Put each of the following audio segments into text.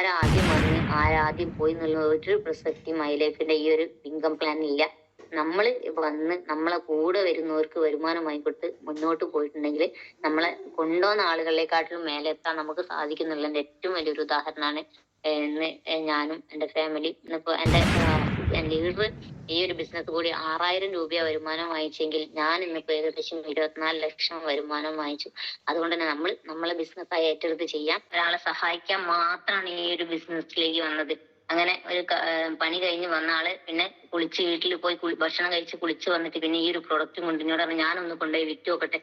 ആരാദ്യം വന്ന് ആരാദ്യം പോയി എന്നുള്ള ഒരു പ്രസക്തി മൈ ലൈഫിന്റെ ഈ ഒരു ഇൻകം പ്ലാനില്ല. നമ്മൾ വന്ന് നമ്മളെ കൂടെ വരുന്നവർക്ക് വരുമാനമായി കൊടുത്ത് മുന്നോട്ട് പോയിട്ടുണ്ടെങ്കിൽ നമ്മളെ കൊണ്ടുപോകുന്ന ആളുകളെക്കാട്ടിലും മേലെ എത്താൻ നമുക്ക് സാധിക്കുന്നുള്ളതിന്റെ ഏറ്റവും വലിയൊരു ഉദാഹരണമാണ് ഇന്ന് ഞാനും എന്റെ ഫാമിലി. ഇന്നിപ്പോ എന്റെ ലീഡർ ഈ ഒരു ബിസിനസ് കൂടി 6,000 രൂപ വരുമാനം വാങ്ങിച്ചെങ്കിൽ ഞാൻ ഇന്നിപ്പോ ഏകദേശം 24 ലക്ഷം വരുമാനം വാങ്ങിച്ചു. അതുകൊണ്ട് തന്നെ നമ്മളെ ബിസിനസ്സായി ഏറ്റെടുത്ത് ചെയ്യാം. ഒരാളെ സഹായിക്കാൻ മാത്രമാണ് ഈ ഒരു ബിസിനസ്സിലേക്ക് വന്നത്. അങ്ങനെ ഒരു പണി കഴിഞ്ഞ് വന്ന ആള് പിന്നെ കുളിച്ച് വീട്ടിൽ പോയി ഭക്ഷണം കഴിച്ച് കുളിച്ച് വന്നിട്ട് പിന്നെ ഈ ഒരു പ്രൊഡക്റ്റും കൊണ്ട് എന്നോട് പറഞ്ഞു ഞാനൊന്ന് കൊണ്ടുപോയി വിറ്റ് നോക്കട്ടെ.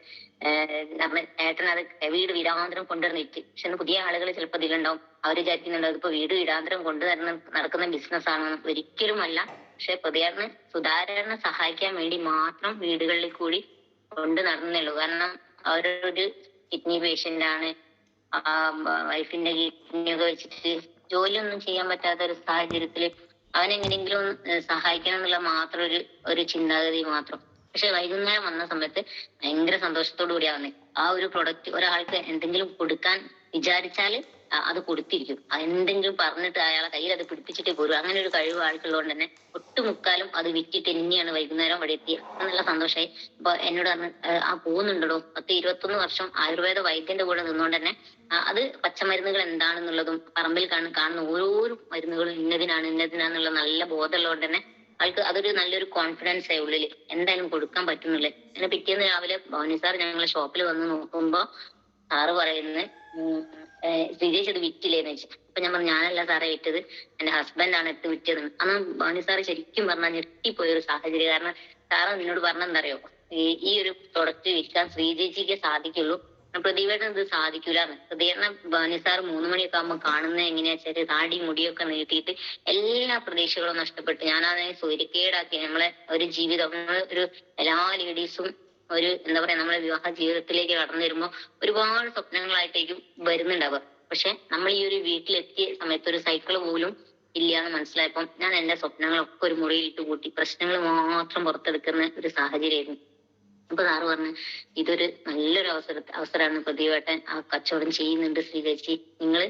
നമ്മൾ ഏട്ടനത് വീട് വീടാന്തരം കൊണ്ടുവന്ന് വിറ്റ്. പക്ഷെ പുതിയ ആളുകൾ ചിലപ്പോൾ ഇതിലുണ്ടാവും. അവർ വിചാരിക്കുന്നുണ്ട് അതിപ്പോ വീട് വീടാന്തരം കൊണ്ടുവരുന്ന നടക്കുന്ന ബിസിനസ് ആണ്. ഒരിക്കലുമല്ല. പക്ഷെ പ്രതികാരന് സുധാകരനെ സഹായിക്കാൻ വേണ്ടി മാത്രം വീടുകളിൽ കൂടി കൊണ്ട് നടന്നുള്ളൂ. കാരണം അവരൊരു കിഡ്നി പേഷ്യന്റ് ആണ്. വൈഫിന്റെ കിഡ്നി ഒക്കെ വെച്ചിട്ട് ജോലിയൊന്നും ചെയ്യാൻ പറ്റാത്ത ഒരു സാഹചര്യത്തില് അവനെങ്ങനെയെങ്കിലും സഹായിക്കണം എന്നുള്ള മാത്രം ഒരു ചിന്താഗതി മാത്രം. പക്ഷെ വൈകുന്നേരം വന്ന സമയത്ത് ഭയങ്കര സന്തോഷത്തോടു കൂടിയാ വന്നത്. ആ ഒരു പ്രൊഡക്റ്റ് ഒരാൾക്ക് എന്തെങ്കിലും കൊടുക്കാൻ വിചാരിച്ചാല് അത് കൊടുത്തിരിക്കും. എന്തെങ്കിലും പറഞ്ഞിട്ട് അയാളെ കയ്യിൽ അത് പിടിപ്പിച്ചിട്ടേ പോരും. അങ്ങനെ ഒരു കഴിവ് ആൾക്കുള്ളതുകൊണ്ട് തന്നെ ഒട്ടുമുക്കാലും അത് വിറ്റിട്ട് തന്നെയാണ് വൈകുന്നേരം ഇവിടെ എത്തിയത്. എന്നുള്ള സന്തോഷമായി. അപ്പൊ എന്നോട് അന്ന് പോകുന്നുണ്ടോ 10-21 വർഷം ആയുർവേദ വൈദ്യന്റെ കൂടെ നിന്നുകൊണ്ട് തന്നെ അത് പച്ചമരുന്നുകൾ എന്താണെന്നുള്ളതും പറമ്പിൽ കാണുന്ന ഓരോ മരുന്നുകളും ഇന്നതിനാന്നുള്ള നല്ല ബോധമുള്ളതുകൊണ്ട് തന്നെ ആൾക്ക് അതൊരു നല്ലൊരു കോൺഫിഡൻസ് ആയി ഉള്ളില് എന്തായാലും കൊടുക്കാൻ പറ്റുന്നുള്ളേ. അങ്ങനെ പിറ്റേന്ന് രാവിലെ ഭവാനി സാർ ഞങ്ങളെ ഷോപ്പിൽ വന്ന് നോക്കുമ്പോ സാറ് പറയുന്നത് ശ്രീജേഷ് അത് വിറ്റില്ലേന്ന് വെച്ചു. അപ്പൊ ഞാൻ പറഞ്ഞു ഞാനല്ല സാറേ വിറ്റത്, എന്റെ ഹസ്ബൻഡാണ് എടുത്ത് വിറ്റത്. അന്ന് ഭവാനി സാറ് ശരിക്കും പറഞ്ഞാൽ ഞെട്ടിപ്പോയൊരു സാഹചര്യം. കാരണം സാറ് എന്നോട് പറഞ്ഞെന്തറിയോ, ഈ ഒരു പ്രൊഡക്റ്റ് വിൽക്കാൻ ശ്രീജേച്ചിക്ക് സാധിക്കുള്ളൂ, പ്രതിവേട്ടൻ ഇത് സാധിക്കൂലെന്ന്. പ്രതികരണം ഭവാനി സാർ 3 മണിയൊക്കെ ആകുമ്പോൾ കാണുന്നത് എങ്ങനെയാ വെച്ചാൽ താടി മുടിയൊക്കെ നീട്ടിയിട്ട് എല്ലാ പ്രതീക്ഷകളും നഷ്ടപ്പെട്ടു. ഞാനതിനെ സൂര്യക്കേടാക്കി. നമ്മളെ ഒരു ജീവിതം ഒരു എല്ലാ ലേഡീസും ഒരു എന്താ പറയാ നമ്മളെ വിവാഹ ജീവിതത്തിലേക്ക് കടന്നു വരുമ്പോ ഒരുപാട് സ്വപ്നങ്ങളായിട്ടേക്കും വരുന്നുണ്ടാവുക. പക്ഷെ നമ്മൾ ഈ ഒരു വീട്ടിലെത്തിയ സമയത്ത് ഒരു സൈക്കിള് പോലും ഇല്ല എന്ന് മനസ്സിലായപ്പോൾ ഞാൻ എന്റെ സ്വപ്നങ്ങളൊക്കെ ഒരു മുറിയിലിട്ട് കൂട്ടി പ്രശ്നങ്ങൾ മാത്രം പുറത്തെടുക്കുന്ന ഒരു സാഹചര്യമായിരുന്നു. അപ്പൊ സാറ് പറഞ്ഞു ഇതൊരു നല്ലൊരു അവസരമാണ് പ്രതിവേട്ടൻ ആ കച്ചവടം ചെയ്യുന്നുണ്ട് ശ്രീജേച്ചി, നിങ്ങൾ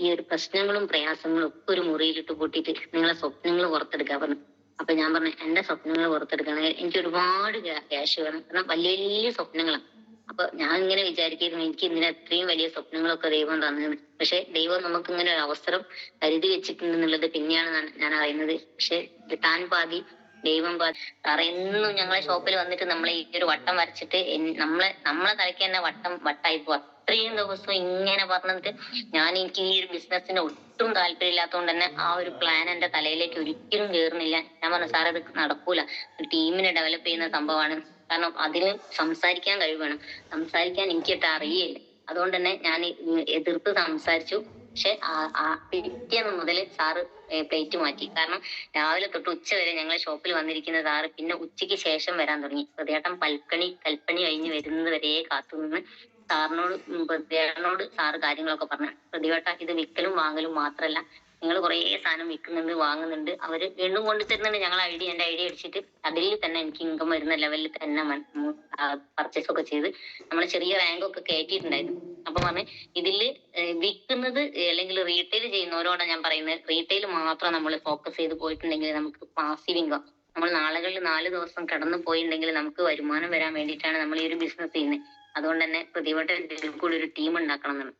ഈ ഒരു പ്രശ്നങ്ങളും പ്രയാസങ്ങളും ഒക്കെ ഒരു മുറിയിലിട്ട് കൂട്ടിയിട്ട് നിങ്ങളെ സ്വപ്നങ്ങൾ പുറത്തെടുക്കാൻ പറഞ്ഞു. അപ്പൊ ഞാൻ പറഞ്ഞു എന്റെ സ്വപ്നങ്ങൾ പുറത്തെടുക്കണമെങ്കിൽ എനിക്ക് ഒരുപാട് ക്യാഷ് വേണം. കാരണം വലിയ വലിയ സ്വപ്നങ്ങളാണ്. അപ്പൊ ഞാൻ ഇങ്ങനെ വിചാരിക്കുന്നു എനിക്ക് ഇതിന് അത്രയും വലിയ സ്വപ്നങ്ങളൊക്കെ ദൈവം തന്നെയാണ്. പക്ഷെ ദൈവം നമുക്ക് ഇങ്ങനെ ഒരു അവസരം കരുതി വെച്ചിട്ടുണ്ടെന്നുള്ളത് പിന്നെയാണ് ഞാൻ അറിയുന്നത്. പക്ഷെ താൻ പാതി ദൈവം പാതി. സാറേ എന്നും ഞങ്ങളെ ഷോപ്പിൽ വന്നിട്ട് നമ്മളെ ഈ ഒരു വട്ടം വരച്ചിട്ട് നമ്മളെ തലയ്ക്ക് തന്നെ വട്ടായി പോകും. അത്രയും ദിവസം ഇങ്ങനെ പറഞ്ഞിട്ട് എനിക്ക് ഈ ഒരു ബിസിനസ്സിന് ഒട്ടും താല്പര്യമില്ലാത്തതുകൊണ്ട് തന്നെ ആ ഒരു പ്ലാൻ എന്റെ തലയിലേക്ക് ഒരിക്കലും കയറുന്നില്ല. ഞാൻ പറഞ്ഞു സാർ ഇത് നടക്കൂല, ഒരു ടീമിനെ ഡെവലപ്പ് ചെയ്യുന്ന സംഭവമാണ്. കാരണം അതിന് സംസാരിക്കാൻ കഴിവ് സംസാരിക്കാൻ എനിക്കിട്ട് അറിയില്ല. അതുകൊണ്ട് തന്നെ ഞാൻ എതിർത്ത് സംസാരിച്ചു. പക്ഷെ പിറ്റേന്ന് മുതൽ സാറ് പ്ലേറ്റ് മാറ്റി. കാരണം രാവിലെ തൊട്ട് ഉച്ച വരെ ഞങ്ങളെ ഷോപ്പിൽ വന്നിരിക്കുന്ന സാറ് പിന്നെ ഉച്ചയ്ക്ക് ശേഷം വരാൻ തുടങ്ങി. ഹൃദയേട്ടൻ കൽപ്പണി കഴിഞ്ഞ് വരുന്നത് വരെ കാത്തുനിന്ന് പ്രതിയേട്ടനോട് സാറ് കാര്യങ്ങളൊക്കെ പറഞ്ഞു. പ്രതിവേട്ട ഇത് വിൽക്കലും വാങ്ങലും മാത്രല്ല, നിങ്ങൾ കുറെ സാധനം വിൽക്കുന്നുണ്ട് വാങ്ങുന്നുണ്ട്, അവര് വീണ്ടും കൊണ്ടുതരുന്നുണ്ട്. എന്റെ ഐഡിയ അടിച്ചിട്ട് അതിൽ തന്നെ എനിക്ക് ഇൻകം വരുന്ന ലെവലിൽ തന്നെ പർച്ചേസ് ഒക്കെ ചെയ്ത് നമ്മൾ ചെറിയ റാങ്ക് ഒക്കെ കയറ്റിയിട്ടുണ്ടായിരുന്നു. അപ്പൊ പറഞ്ഞ് ഇതില് വിൽക്കുന്നത് അല്ലെങ്കിൽ റീറ്റെയിൽ ചെയ്യുന്നവരോടാണ് ഞാൻ പറയുന്നത്, റീറ്റെയിൽ മാത്രം നമ്മൾ ഫോക്കസ് ചെയ്ത് പോയിട്ടുണ്ടെങ്കിൽ നമുക്ക് പാസീവ് ഇൻകം, നമ്മൾ നാളുകളിൽ 4 ദിവസം കടന്നു പോയിട്ടുണ്ടെങ്കിൽ നമുക്ക് വരുമാനം വരാൻ വേണ്ടിയിട്ടാണ് നമ്മൾ ഈ ഒരു ബിസിനസ് ചെയ്യുന്നത്. അതുകൊണ്ട് തന്നെ പ്രതിവട്ടം ഇതിൽ കൂടി ഒരു ടീം ഉണ്ടാക്കണം എന്നാണ്.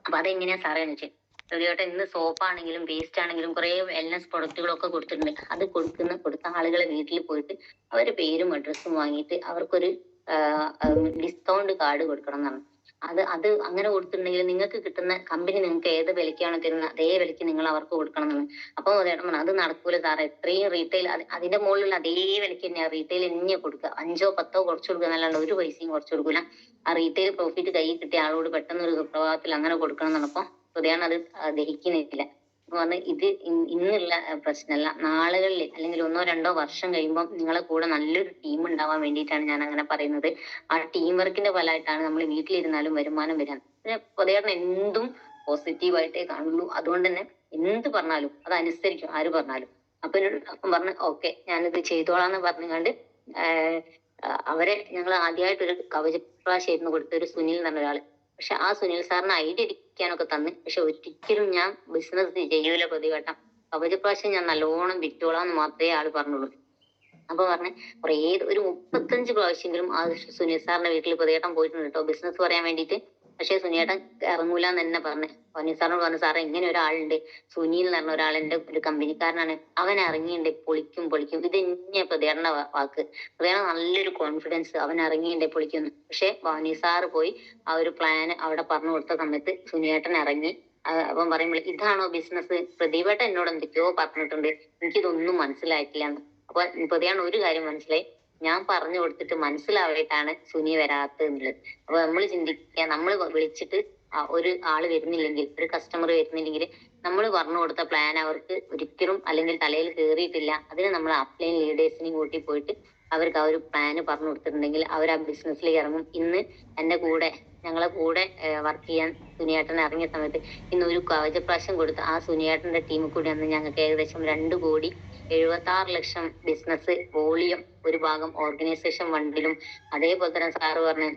അപ്പൊ അതെങ്ങനെയാ സാറേ എന്ന് വെച്ചാൽ, പ്രതിവട്ടം ഇന്ന് സോപ്പ് ആണെങ്കിലും പേസ്റ്റ് ആണെങ്കിലും കുറെ വെൽനസ് പ്രൊഡക്റ്റുകളൊക്കെ കൊടുത്തിട്ടുണ്ട്. അത് കൊടുത്ത ആളുകളെ വീട്ടിൽ പോയിട്ട് അവരുടെ പേരും അഡ്രസ്സും വാങ്ങിയിട്ട് അവർക്കൊരു ഡിസ്കൗണ്ട് കാർഡ് കൊടുക്കണം എന്നാണ്. അത് അങ്ങനെ കൊടുത്തിട്ടുണ്ടെങ്കിൽ നിങ്ങൾക്ക് കിട്ടുന്ന കമ്പനി നിങ്ങൾക്ക് ഏത് വിലയ്ക്കാണോ തരുന്നത് അതേ വിലയ്ക്ക് നിങ്ങൾ അവർക്ക് കൊടുക്കണം എന്നാണ്. അപ്പൊ അത് നടക്കൂല സാറേ, എത്രയും റീറ്റെയിൽ അതിന്റെ മുകളിലുള്ള അതേ വിലയ്ക്ക് തന്നെയാണ് റീറ്റെയിൽ തന്നെയാ കൊടുക്കുക. 5-10 കുറച്ച് കൊടുക്കുക എന്നല്ലാണ്ട് ഒരു പൈസയും കുറച്ച് കൊടുക്കൂല. ആ റീറ്റെയിൽ പ്രോഫിറ്റ് കയ്യിൽ കിട്ടിയ ആളോട് പെട്ടെന്ന് ഒരു സുപ്രഭാതത്തിൽ അങ്ങനെ കൊടുക്കണം എന്നപ്പോ ഹൃദയാണ് അത് ദഹിക്കുന്നില്ല. അപ്പൊ പറഞ്ഞ് ഇത് ഇന്നുള്ള പ്രശ്നമല്ല, നാളുകളിൽ അല്ലെങ്കിൽ 1-2 വർഷം കഴിയുമ്പോൾ നിങ്ങളെ കൂടെ നല്ലൊരു ടീം ഉണ്ടാവാൻ വേണ്ടിയിട്ടാണ് ഞാൻ അങ്ങനെ പറയുന്നത്. ആ ടീം വർക്കിന്റെ ഫലമായിട്ടാണ് നമ്മൾ വീട്ടിലിരുന്നാലും വരുമാനം വരാൻ. പിന്നെ പൊതുവേട്ടൻ എന്തും പോസിറ്റീവായിട്ടേ കാണുള്ളൂ. അതുകൊണ്ട് തന്നെ എന്ത് പറഞ്ഞാലും അതനുസരിക്കും ആര് പറഞ്ഞാലും. അപ്പം പറഞ്ഞ് ഓക്കെ ഞാനിത് ചെയ്തോളാന്ന് പറഞ്ഞുകൊണ്ട് അവരെ ഞങ്ങൾ ആദ്യമായിട്ടൊരു കവചപ്രാശായിരുന്നു കൊടുത്ത ഒരു സുനിൽ എന്ന് പറഞ്ഞ ഒരാള്. പക്ഷെ ആ സുനിൽ സാറിന് ഐഡിയ അടിക്കാനൊക്കെ തന്ന്. പക്ഷെ ഒരിക്കലും ഞാൻ ബിസിനസ് ചെയ്യൂല പ്രതിവട്ടം, കവചപ്രാവശ്യം ഞാൻ നല്ലോണം വിറ്റോളാന്ന് മാത്രമേ ആള് പറഞ്ഞുള്ളൂ. അപ്പൊ പറഞ്ഞ് കുറേ ഒരു 35 പ്രാവശ്യമെങ്കിലും ആ സുനിൽ സാറിന്റെ വീട്ടിൽ പ്രതിയേട്ടൻ പോയിട്ടുണ്ട് കേട്ടോ ബിസിനസ് പറയാൻ വേണ്ടിയിട്ട്. പക്ഷെ സുനിയേട്ടൻ ഇറങ്ങൂലെന്ന് തന്നെ പറഞ്ഞു. സുനിൽ സാറിനോട് പറഞ്ഞു, സാറേ ഇങ്ങനെ ഒരാളുണ്ട്, സുനിൽ എന്ന് പറഞ്ഞ ഒരാളെന്റെ ഒരു കമ്പനിക്കാരനാണ്, അവൻ ഇറങ്ങിയിട്ടുണ്ട് പൊളിക്കും പൊളിക്കും. ഇത് തന്നെയാ പ്രതിയേട്ടന്റെ വാക്ക്. പ്രതിയേട്ടൻ നല്ലൊരു കോൺഫിഡൻസ്, അവൻ ഇറങ്ങിയിട്ടുണ്ട് പൊളിക്കുന്നു. പക്ഷെ ഭവാനി സാറ് പോയി ആ ഒരു പ്ലാൻ അവിടെ പറഞ്ഞു കൊടുത്ത സമയത്ത് സുനിയേട്ടൻ ഇറങ്ങി. അവൻ പറയുമ്പോൾ ഇതാണോ ബിസിനസ്, പ്രദീപേട്ടൻ എന്നോട് എന്തൊക്കെയോ പറഞ്ഞിട്ടുണ്ട്, എനിക്കിതൊന്നും മനസ്സിലായിട്ടില്ല. അപ്പൊ പ്രതിയാണ് ഒരു കാര്യം മനസ്സിലായി, ഞാൻ പറഞ്ഞു കൊടുത്തിട്ട് മനസ്സിലാവായിട്ടാണ് സുനി വരാത്തത്. അപ്പൊ നമ്മൾ ചിന്തിക്കുക, നമ്മൾ വിളിച്ചിട്ട് ഒരു ആള് വരുന്നില്ലെങ്കിൽ, ഒരു കസ്റ്റമർ വരുന്നില്ലെങ്കിൽ നമ്മൾ പറഞ്ഞു കൊടുത്ത പ്ലാൻ അവർക്ക് ഒരിക്കലും അല്ലെങ്കിൽ തലയിൽ കയറിയിട്ടില്ല, അതിന് നമ്മൾ അപ്ലൈൻ ലീഡേഴ്സിനെയും കൂട്ടി പോയിട്ട് അവർക്ക് ആ ഒരു പ്ലാന് പറഞ്ഞു കൊടുത്തിട്ടുണ്ടെങ്കിൽ അവർ ആ ബിസിനസ്സിലേക്ക് ഇറങ്ങും. ഇന്ന് എന്റെ കൂടെ ഞങ്ങളെ കൂടെ വർക്ക് ചെയ്യാൻ സുനിയേട്ടൻ ഇറങ്ങിയ സമയത്ത് ഇന്ന് ഒരു കവചപ്രാവശ്യം കൊടുത്ത് ആ സുനിയേട്ടന്റെ ടീമിൽ കൂടി അന്ന് ഞങ്ങൾക്ക് ഏകദേശം 2,76,00,000 ബിസിനസ് വോളിയം ഒരു ഭാഗം ഓർഗനൈസേഷൻ ഫണ്ടിലും. അതേപോലെ തന്നെ സാറ് പറഞ്ഞ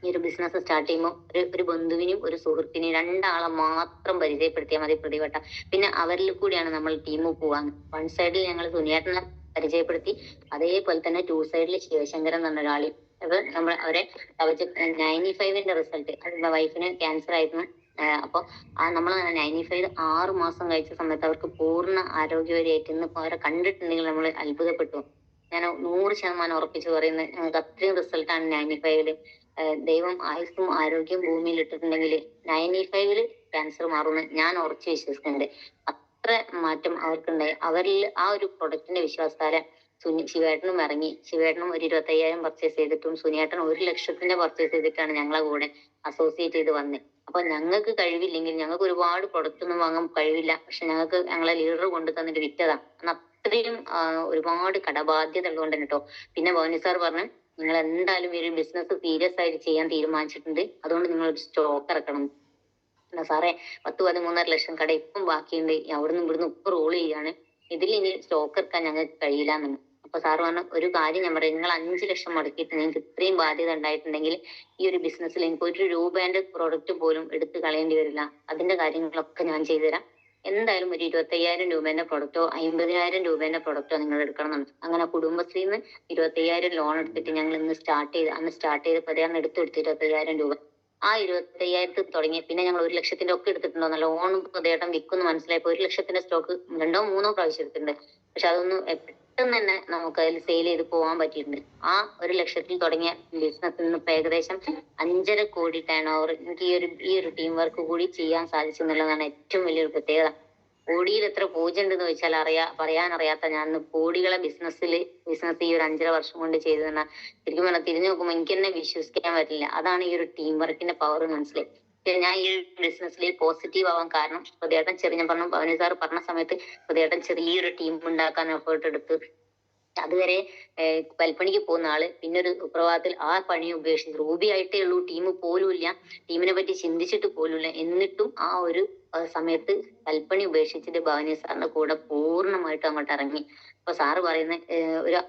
ഈ ഒരു ബിസിനസ് സ്റ്റാർട്ട് ചെയ്യുമ്പോൾ ഒരു ബന്ധുവിനും ഒരു സുഹൃത്തിനെയും 2 ആളെ മാത്രം പരിചയപ്പെടുത്തിയാൽ മതി പ്രതിവട്ട. പിന്നെ അവരിൽ കൂടിയാണ് നമ്മൾ ടീം പോവാന്ന്. 1 സൈഡിൽ ഞങ്ങൾ സുനിയേട്ടനെ പരിചയപ്പെടുത്തി, അതേപോലെ തന്നെ 2 സൈഡിൽ ശിവശങ്കരൻ എന്ന ഒരാളെയും. അപ്പൊ നമ്മൾ അവരെ 95ന്റെ റിസൾട്ട്, വൈഫിന് ക്യാൻസർ ആയിരുന്നു. അപ്പൊ നമ്മൾ 95 6 മാസം കഴിച്ച സമയത്ത് അവർക്ക് പൂർണ്ണ ആരോഗ്യവരിയായിട്ട് ഇന്ന് അവരെ കണ്ടിട്ടുണ്ടെങ്കിൽ നമ്മൾ അത്ഭുതപ്പെട്ടു. ഞാൻ 100% ഉറപ്പിച്ചു പറയുന്നത്, ഞങ്ങൾക്ക് അത്രയും റിസൾട്ടാണ് 95-ല്. ദൈവം ആയുസ്സും ആരോഗ്യം ഭൂമിയിൽ ഇട്ടിട്ടുണ്ടെങ്കിൽ 95-ല് ക്യാൻസർ മാറുമെന്ന് ഞാൻ ഉറച്ചു വിശ്വസിക്കുന്നുണ്ട്. അത്ര മാറ്റം അവർക്കുണ്ടായി. അവരിൽ ആ ഒരു പ്രൊഡക്റ്റിന്റെ വിശ്വാസത്താലെ ശിവേട്ടനും ഇറങ്ങി. ശിവേട്ടനും ഒരു 25,000 പർച്ചേസ് ചെയ്തിട്ടും സുനിയേട്ടൻ 1,00,000 പർച്ചേസ് ചെയ്തിട്ടാണ് ഞങ്ങളെ കൂടെ അസോസിയേറ്റ് ചെയ്ത് വന്നത്. അപ്പൊ ഞങ്ങൾക്ക് കഴിവില്ലെങ്കിൽ, ഞങ്ങൾക്ക് ഒരുപാട് പ്രൊഡക്റ്റ് ഒന്നും വാങ്ങാൻ കഴിവില്ല, പക്ഷെ ഞങ്ങൾക്ക് ഞങ്ങളെ ലീഡർ കൊണ്ടു തന്നിട്ട് വിറ്റതാണ്. അത്രയും ഒരുപാട് കടബാധ്യത ഉള്ളതുകൊണ്ട് തന്നെ കേട്ടോ. പിന്നെ ഭവാനി സാർ പറഞ്ഞു, നിങ്ങൾ എന്തായാലും ഈ ഒരു ബിസിനസ് സീരിയസ് ആയിട്ട് ചെയ്യാൻ തീരുമാനിച്ചിട്ടുണ്ട്, അതുകൊണ്ട് നിങ്ങൾ ഒരു സ്റ്റോക്ക് ഇറക്കണം. സാറേ 10-13 ലക്ഷം കട ഇപ്പം ബാക്കിയുണ്ട്, അവിടുന്ന് ഇവിടുന്ന് ഇപ്പൊ റോൾ ചെയ്യാണ്, ഇതിൽ ഇനി സ്റ്റോക്ക് ഇറക്കാൻ ഞങ്ങൾക്ക് കഴിയില്ല എന്നു. അപ്പൊ സാറ് പറഞ്ഞു, ഒരു കാര്യം ഞാൻ പറയാം, നിങ്ങൾ 5 ലക്ഷം മുടക്കിയിട്ട് നിങ്ങൾക്ക് ഇത്രയും ബാധ്യത ഉണ്ടായിട്ടുണ്ടെങ്കിൽ ഈ ഒരു ബിസിനസ്സിൽ എനിക്ക് 1 രൂപേന്റെ പ്രോഡക്റ്റ് പോലും എടുത്ത് കളയേണ്ടി വരില്ല, അതിന്റെ കാര്യങ്ങളൊക്കെ ഞാൻ ചെയ്തുതരാം. എന്തായാലും ഒരു 25,000 രൂപേന്റെ പ്രൊഡക്റ്റോ 50,000 രൂപേന്റെ പ്രൊഡക്റ്റോ നിങ്ങൾ എടുക്കണം എന്നുണ്ട്. അങ്ങനെ കുടുംബശ്രീന്ന് 25,000 ലോൺ എടുത്തിട്ട് ഞങ്ങൾ അന്ന് സ്റ്റാർട്ട് ചെയ്ത് പതിയാറിന് എടുത്തു കൊടുത്തു 25,000 രൂപ. ആ 25,000 തുടങ്ങി. പിന്നെ ഞങ്ങൾ 1,00,000 ഒക്കെ എടുത്തിട്ടുണ്ടോ, നല്ല ലോൺ ഹൃദയേട്ടൻ വിൽക്കുന്നു മനസ്സിലായപ്പോ 1,00,000 സ്റ്റോക്ക് 2-3 പ്രാവശ്യം എടുത്തിട്ടുണ്ട്. പക്ഷെ അതൊന്നും പെട്ടെന്ന് തന്നെ നമുക്ക് അതിൽ സെയിൽ ചെയ്ത് പോകാൻ പറ്റിയിട്ടുണ്ട്. ആ 1,00,000 തുടങ്ങിയ ബിസിനസ് ഇന്ന് ഇപ്പൊ ഏകദേശം 5.5 കോടി ടേൺ ഓവർ എനിക്ക് ഈ ഒരു ടീം വർക്ക് കൂടി ചെയ്യാൻ സാധിച്ചു എന്നുള്ളതാണ് ഏറ്റവും വലിയൊരു പ്രത്യേകത. കോടിയിൽ എത്ര പൂജ്യം ഉണ്ടെന്ന് ചോദിച്ചാൽ പറയാനറിയാത്ത ഞാൻ കോടികളെ ബിസിനസ് ഈ ഒരു 5.5 വർഷം കൊണ്ട് ചെയ്തു തന്നാൽ ശരിക്കും പറഞ്ഞാൽ തിരിഞ്ഞു നോക്കുമ്പോൾ എനിക്ക് തന്നെ വിശ്വസിക്കാൻ പറ്റില്ല. അതാണ് ഈ ഒരു ടീം വർക്കിന്റെ പവർ മനസ്സിലായി. ഞാൻ ഈ ഒരു ബിസിനസ്സിൽ പോസിറ്റീവ് ആവാൻ കാരണം ഹൃദയേട്ടൻ ഞാൻ പറഞ്ഞു, ഭവനി സാർ പറഞ്ഞ സമയത്ത് ഹൃദയേട്ടൻ ചെറിയൊരു ടീം ഉണ്ടാക്കാൻ എഫേർട്ട് എടുത്ത് അതുവരെ കൽപ്പണിക്ക് പോകുന്ന ആള് പിന്നെ ഒരു സുപ്രഭാതത്തിൽ ആ പണി ഉപേക്ഷിച്ചു. റൂബി ആയിട്ടേ ഉള്ളൂ, ടീം പോലും ഇല്ല, ടീമിനെ പറ്റി ചിന്തിച്ചിട്ട് പോലുമില്ല. എന്നിട്ടും ആ ഒരു സമയത്ത് കൽപ്പണി ഉപേക്ഷിച്ചിട്ട് ഭവാനി സാറിന്റെ കൂടെ പൂർണ്ണമായിട്ടും അങ്ങോട്ട് ഇറങ്ങി. അപ്പൊ സാറ് പറയുന്നത്,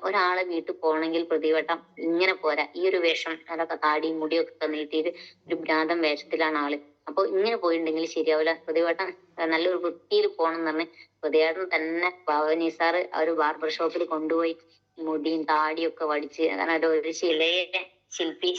ഒരാളെ വീട്ടിൽ പോകണമെങ്കിൽ പ്രതിവട്ടം ഇങ്ങനെ പോരാ, ഈ ഒരു വേഷം, അതൊക്കെ താടിയും മുടിയൊക്കെ നീട്ടിയിട്ട് ഒരു ഭ്രാന്തൻ വേഷത്തിലാണ് ആള്. അപ്പൊ ഇങ്ങനെ പോയിട്ടുണ്ടെങ്കിൽ ശരിയാവില്ല, പ്രതിവട്ടം നല്ലൊരു വൃത്തിയിൽ പോകണം എന്ന് പറഞ്ഞ് പ്രതിവേട്ടൻ തന്നെ ഭവാനി സാറ് ആ ഒരു ബാർബർ ഷോപ്പിൽ കൊണ്ടുപോയി മുടിയും താടിയും ഒക്കെ വടിച്ച്, കാരണം ഒരു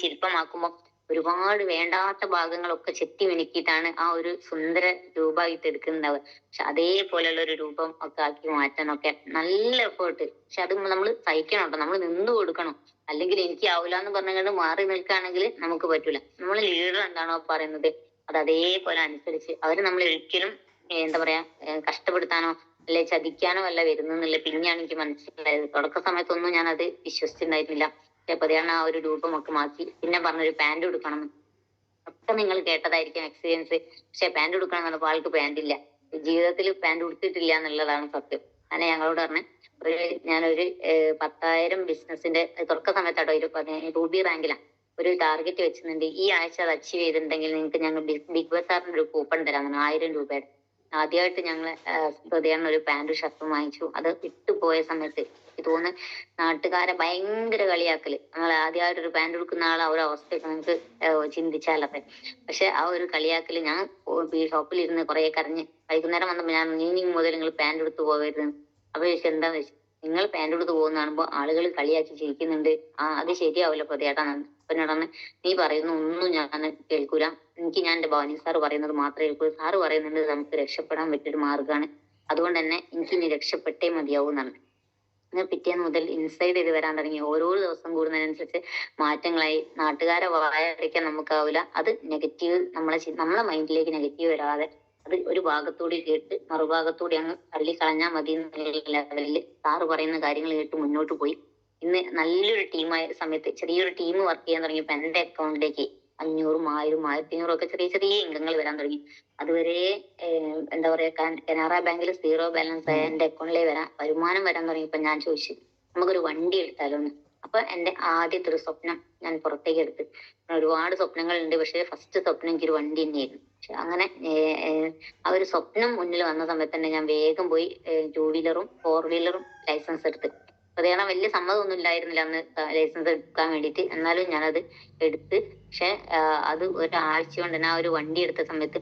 ശില്പമാക്കുമ്പോൾ ഒരുപാട് വേണ്ടാത്ത ഭാഗങ്ങളൊക്കെ ചെത്തി മിനുക്കിയിട്ടാണ് ആ ഒരു സുന്ദര രൂപമായിട്ട് എടുക്കുന്നുണ്ടാവുക. പക്ഷെ അതേപോലെയുള്ള ഒരു രൂപം ഒക്കെ ആക്കി മാറ്റാനൊക്കെ നല്ല എഫേർട്ട്. പക്ഷെ അത് നമ്മൾ സഹിക്കണം കേട്ടോ, നമ്മൾ നിന്ന് കൊടുക്കണം. അല്ലെങ്കിൽ എനിക്ക് ആവില്ല എന്ന് പറഞ്ഞുകൊണ്ട് മാറി നിൽക്കുകയാണെങ്കിൽ നമുക്ക് പറ്റൂല. നമ്മൾ ലീഡർ എന്താണോ പറയുന്നത് അത് അതേപോലെ അനുസരിച്ച് അവര് നമ്മൾ ഒരിക്കലും എന്താ പറയാ കഷ്ടപ്പെടുത്താനോ അല്ലെ ചതിക്കാനോ അല്ല വരുന്നില്ല. പിന്നെയാണ് എനിക്ക് മനസ്സിലായത്. തുടക്ക സമയത്തൊന്നും ഞാൻ അത് വിശ്വസിച്ചിട്ടുണ്ടായിരുന്നില്ല. പതിയാണ് ആ ഒരു രൂപമൊക്കെ മാറ്റി. പിന്നെ പറഞ്ഞൊരു പാന്റ് എടുക്കണം, ഒക്കെ നിങ്ങൾ കേട്ടതായിരിക്കും എക്സ്പീരിയൻസ്. പക്ഷെ പാന്റ് എടുക്കണം എന്ന് പറഞ്ഞപ്പോൾ ആൾക്ക് പാന്റ് ഇല്ല, ജീവിതത്തിൽ പാന്റ് ഉടുത്തിട്ടില്ല എന്നുള്ളതാണ് സത്യം. അങ്ങനെ ഞങ്ങളോട് പറഞ്ഞ് ഞാനൊരു 10,000 ബിസിനസിന്റെ തുടക്ക സമയത്താട്ടോ റൂബി റാങ്കിലാണ് ഒരു ടാർഗറ്റ് വെച്ചിട്ടുണ്ട്. ഈ ആഴ്ച അത് അച്ചീവ് ചെയ്തിട്ടുണ്ടെങ്കിൽ നിങ്ങൾക്ക് ഞങ്ങൾ ബിഗ് ബസാറിന്റെ ഒരു കൂപ്പൺ തരാം, 1,000 രൂപയുടെ. ആദ്യമായിട്ട് ഞങ്ങള് ഹൃദയം ഒരു പാന്റും ഷർട്ടും വാങ്ങിച്ചു. അത് ഇട്ടുപോയ സമയത്ത് എനിക്ക് തോന്നുന്നു നാട്ടുകാരെ ഭയങ്കര കളിയാക്കല്. ഞങ്ങൾ ആദ്യമായിട്ട് ഒരു പാന്റ് എടുക്കുന്ന ആളെ ആ ഒരു അവസ്ഥയൊക്കെ നമുക്ക് ചിന്തിച്ചാലൊക്കെ. പക്ഷെ ആ ഒരു കളിയാക്കല് ഞാൻ ഷോപ്പിലിരുന്ന് കുറെ കരഞ്ഞ് വൈകുന്നേരം വന്നപ്പോ ഞാൻ ഇനി മുതൽ നിങ്ങൾ പാന്റ് എടുത്ത് പോകരുത്. അപ്പൊ ചോദിച്ചു എന്താന്ന് വെച്ചു, നിങ്ങൾ പാന്റ് എടുത്ത് പോകുന്ന കാണുമ്പോ ആളുകൾ കളിയാക്കി ചിരിക്കുന്നുണ്ട്, അത് ശരിയാവില്ല പ്രതിയേട്ടാന്ന്. അപ്പൊ എന്നോടാണ്, നീ പറയുന്ന ഒന്നും ഞാൻ കേൾക്കൂല, ഞാൻ എന്റെ ഭവാനി സാറ് പറയുന്നത് മാത്രമേ കേൾക്കൂ, സാറ് പറയുന്നുണ്ട് നമുക്ക് രക്ഷപ്പെടാൻ പറ്റിയൊരു മാർഗ്ഗമാണ്, അതുകൊണ്ട് തന്നെ എനിക്ക് ഇനി രക്ഷപ്പെട്ടേ മതിയാവും എന്നാണ്. പിറ്റേന്ന് മുതൽ ഇൻസൈഡ് ചെയ്ത് വരാൻ തുടങ്ങി. ഓരോ ദിവസം കൂടുന്നതിനനുസരിച്ച് മാറ്റങ്ങളായി. നാട്ടുകാരെ വായടിക്കാൻ നമുക്കാവില്ല, അത് നെഗറ്റീവ് നമ്മളെ മൈൻഡിലേക്ക് നെഗറ്റീവ് വരാതെ അത് ഒരു ഭാഗത്തൂടി കേട്ട് മറുഭാഗത്തൂടി അങ്ങ് തള്ളിക്കളഞ്ഞാൽ മതി എന്നുള്ള ലെവലില് സാറ് പറയുന്ന കാര്യങ്ങൾ കേട്ട് മുന്നോട്ട് പോയി. ഇന്ന് നല്ലൊരു ടീമായ സമയത്ത് ചെറിയൊരു ടീം വർക്ക് ചെയ്യാൻ തുടങ്ങിയപ്പോ എന്റെ അക്കൗണ്ടിലേക്ക് 500, 1000, 1500 ഒക്കെ ചെറിയ ചെറിയ ഇംഗങ്ങൾ വരാൻ തുടങ്ങി. അതുവരെ എന്താ പറയാ, കനറ ബാങ്കിൽ 0 ബാലൻസ് ആയ എന്റെ അക്കൗണ്ടിലേക്ക് വരുമാനം വരാൻ തുടങ്ങിയപ്പോ ഞാൻ ചോദിച്ചു, നമുക്കൊരു വണ്ടി എടുത്താലോ എന്ന്. അപ്പൊ എന്റെ ആദ്യത്തെ ഒരു സ്വപ്നം ഞാൻ പുറത്തേക്ക് എടുത്ത്. ഒരുപാട് സ്വപ്നങ്ങൾ ഉണ്ട്, പക്ഷെ ഫസ്റ്റ് സ്വപ്നം എനിക്കൊരു വണ്ടി തന്നെയായിരുന്നു. പക്ഷെ അങ്ങനെ ആ ഒരു സ്വപ്നം മുന്നിൽ വന്ന സമയത്ത് തന്നെ ഞാൻ വേഗം പോയി 2 വീലറും 4 വീലറും ലൈസൻസ് എടുത്ത്. പ്രതികരണം വലിയ സമ്മതമൊന്നും ഇല്ലായിരുന്നില്ല അന്ന് ലൈസൻസ് എടുക്കാൻ വേണ്ടിയിട്ട്. എന്നാലും ഞാനത് എടുത്ത്. പക്ഷെ അത് ഒരാഴ്ച കൊണ്ട് തന്നെ ആ ഒരു വണ്ടി എടുത്ത സമയത്ത്